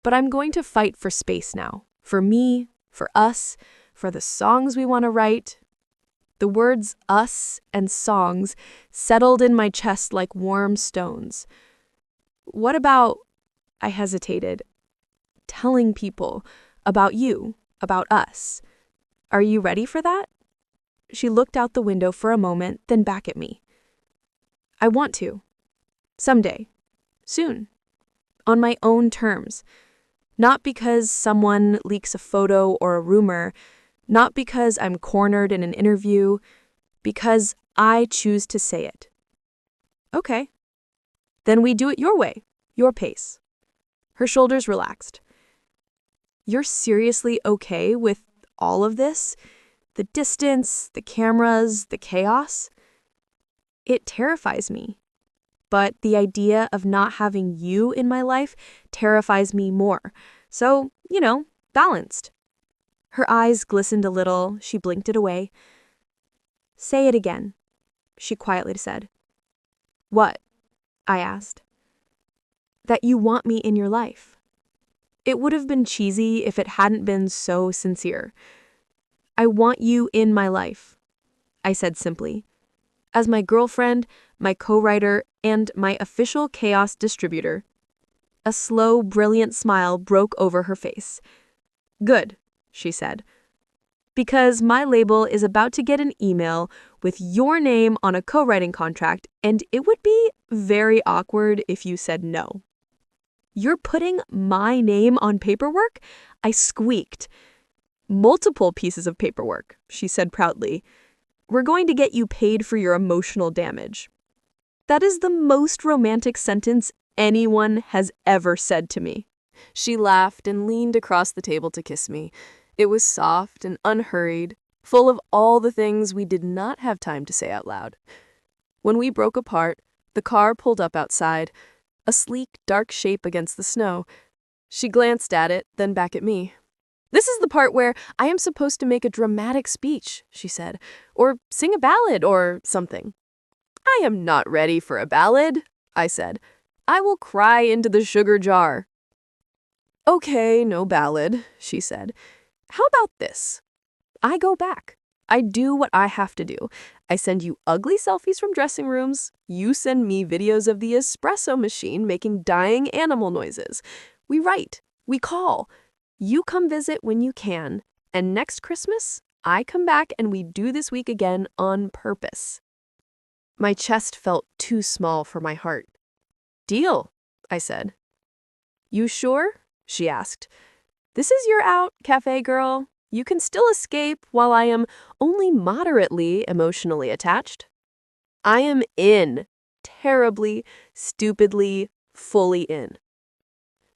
But I'm going to fight for space now. For me, for us, for the songs we want to write. The words us and songs settled in my chest like warm stones. What about, I hesitated, telling people about you, about us? Are you ready for that? She looked out the window for a moment, then back at me. I want to. Someday. Soon. On my own terms. Not because someone leaks a photo or a rumor, not because I'm cornered in an interview, because I choose to say it. Okay. Then we do it your way, your pace. Her shoulders relaxed. You're seriously okay with all of this? The distance, the cameras, the chaos? It terrifies me. But the idea of not having you in my life terrifies me more. So, balanced. Her eyes glistened a little. She blinked it away. Say it again, she quietly said. What? I asked. That you want me in your life. It would have been cheesy if it hadn't been so sincere. I want you in my life, I said simply. As my girlfriend, my co-writer, and my official chaos distributor. A slow, brilliant smile broke over her face. Good, she said. Because my label is about to get an email with your name on a co-writing contract, and it would be very awkward if you said no. You're putting my name on paperwork? I squeaked. Multiple pieces of paperwork, she said proudly. We're going to get you paid for your emotional damage. That is the most romantic sentence anyone has ever said to me. She laughed and leaned across the table to kiss me. It was soft and unhurried, full of all the things we did not have time to say out loud. When we broke apart, the car pulled up outside, a sleek, dark shape against the snow. She glanced at it, then back at me. This is the part where I am supposed to make a dramatic speech, she said, or sing a ballad or something. I am not ready for a ballad, I said. I will cry into the sugar jar. Okay, no ballad, she said. How about this? I go back. I do what I have to do. I send you ugly selfies from dressing rooms. You send me videos of the espresso machine making dying animal noises. We write. We call. You come visit when you can. And next Christmas, I come back and we do this week again on purpose. My chest felt too small for my heart. Deal, I said. You sure? She asked. This is your out, cafe girl. You can still escape while I am only moderately emotionally attached. I am in. Terribly, stupidly, fully in.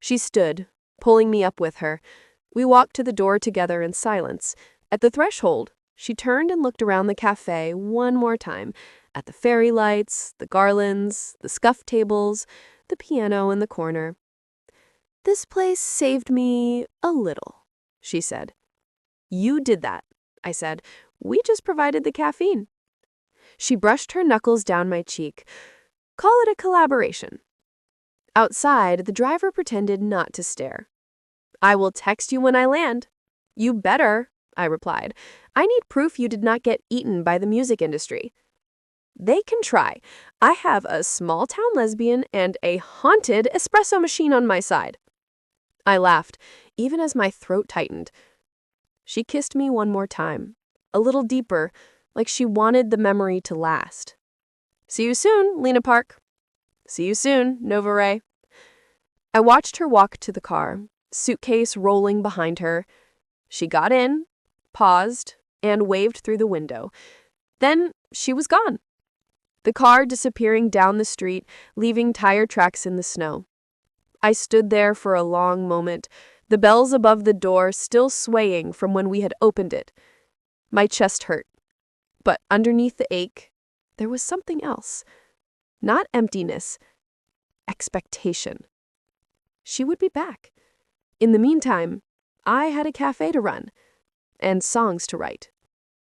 She stood, pulling me up with her. We walked to the door together in silence. At the threshold, She turned and looked around the cafe one more time, at the fairy lights, the garlands, the scuffed tables, the piano in the corner. "This place saved me a little," she said. "You did that," I said. "We just provided the caffeine." She brushed her knuckles down my cheek. "Call it a collaboration." Outside, the driver pretended not to stare. "I will text you when I land." "You better," I replied. "I need proof you did not get eaten by the music industry." "They can try. I have a small-town lesbian and a haunted espresso machine on my side." I laughed, even as my throat tightened. She kissed me one more time, a little deeper, like she wanted the memory to last. "See you soon, Lina Park." "See you soon, Nova Ray." I watched her walk to the car, suitcase rolling behind her. She got in, paused, and waved through the window. Then she was gone. The car disappearing down the street, leaving tire tracks in the snow. I stood there for a long moment, the bells above the door still swaying from when we had opened it. My chest hurt. But underneath the ache, there was something else. Not emptiness, expectation. She would be back. In the meantime, I had a cafe to run and songs to write.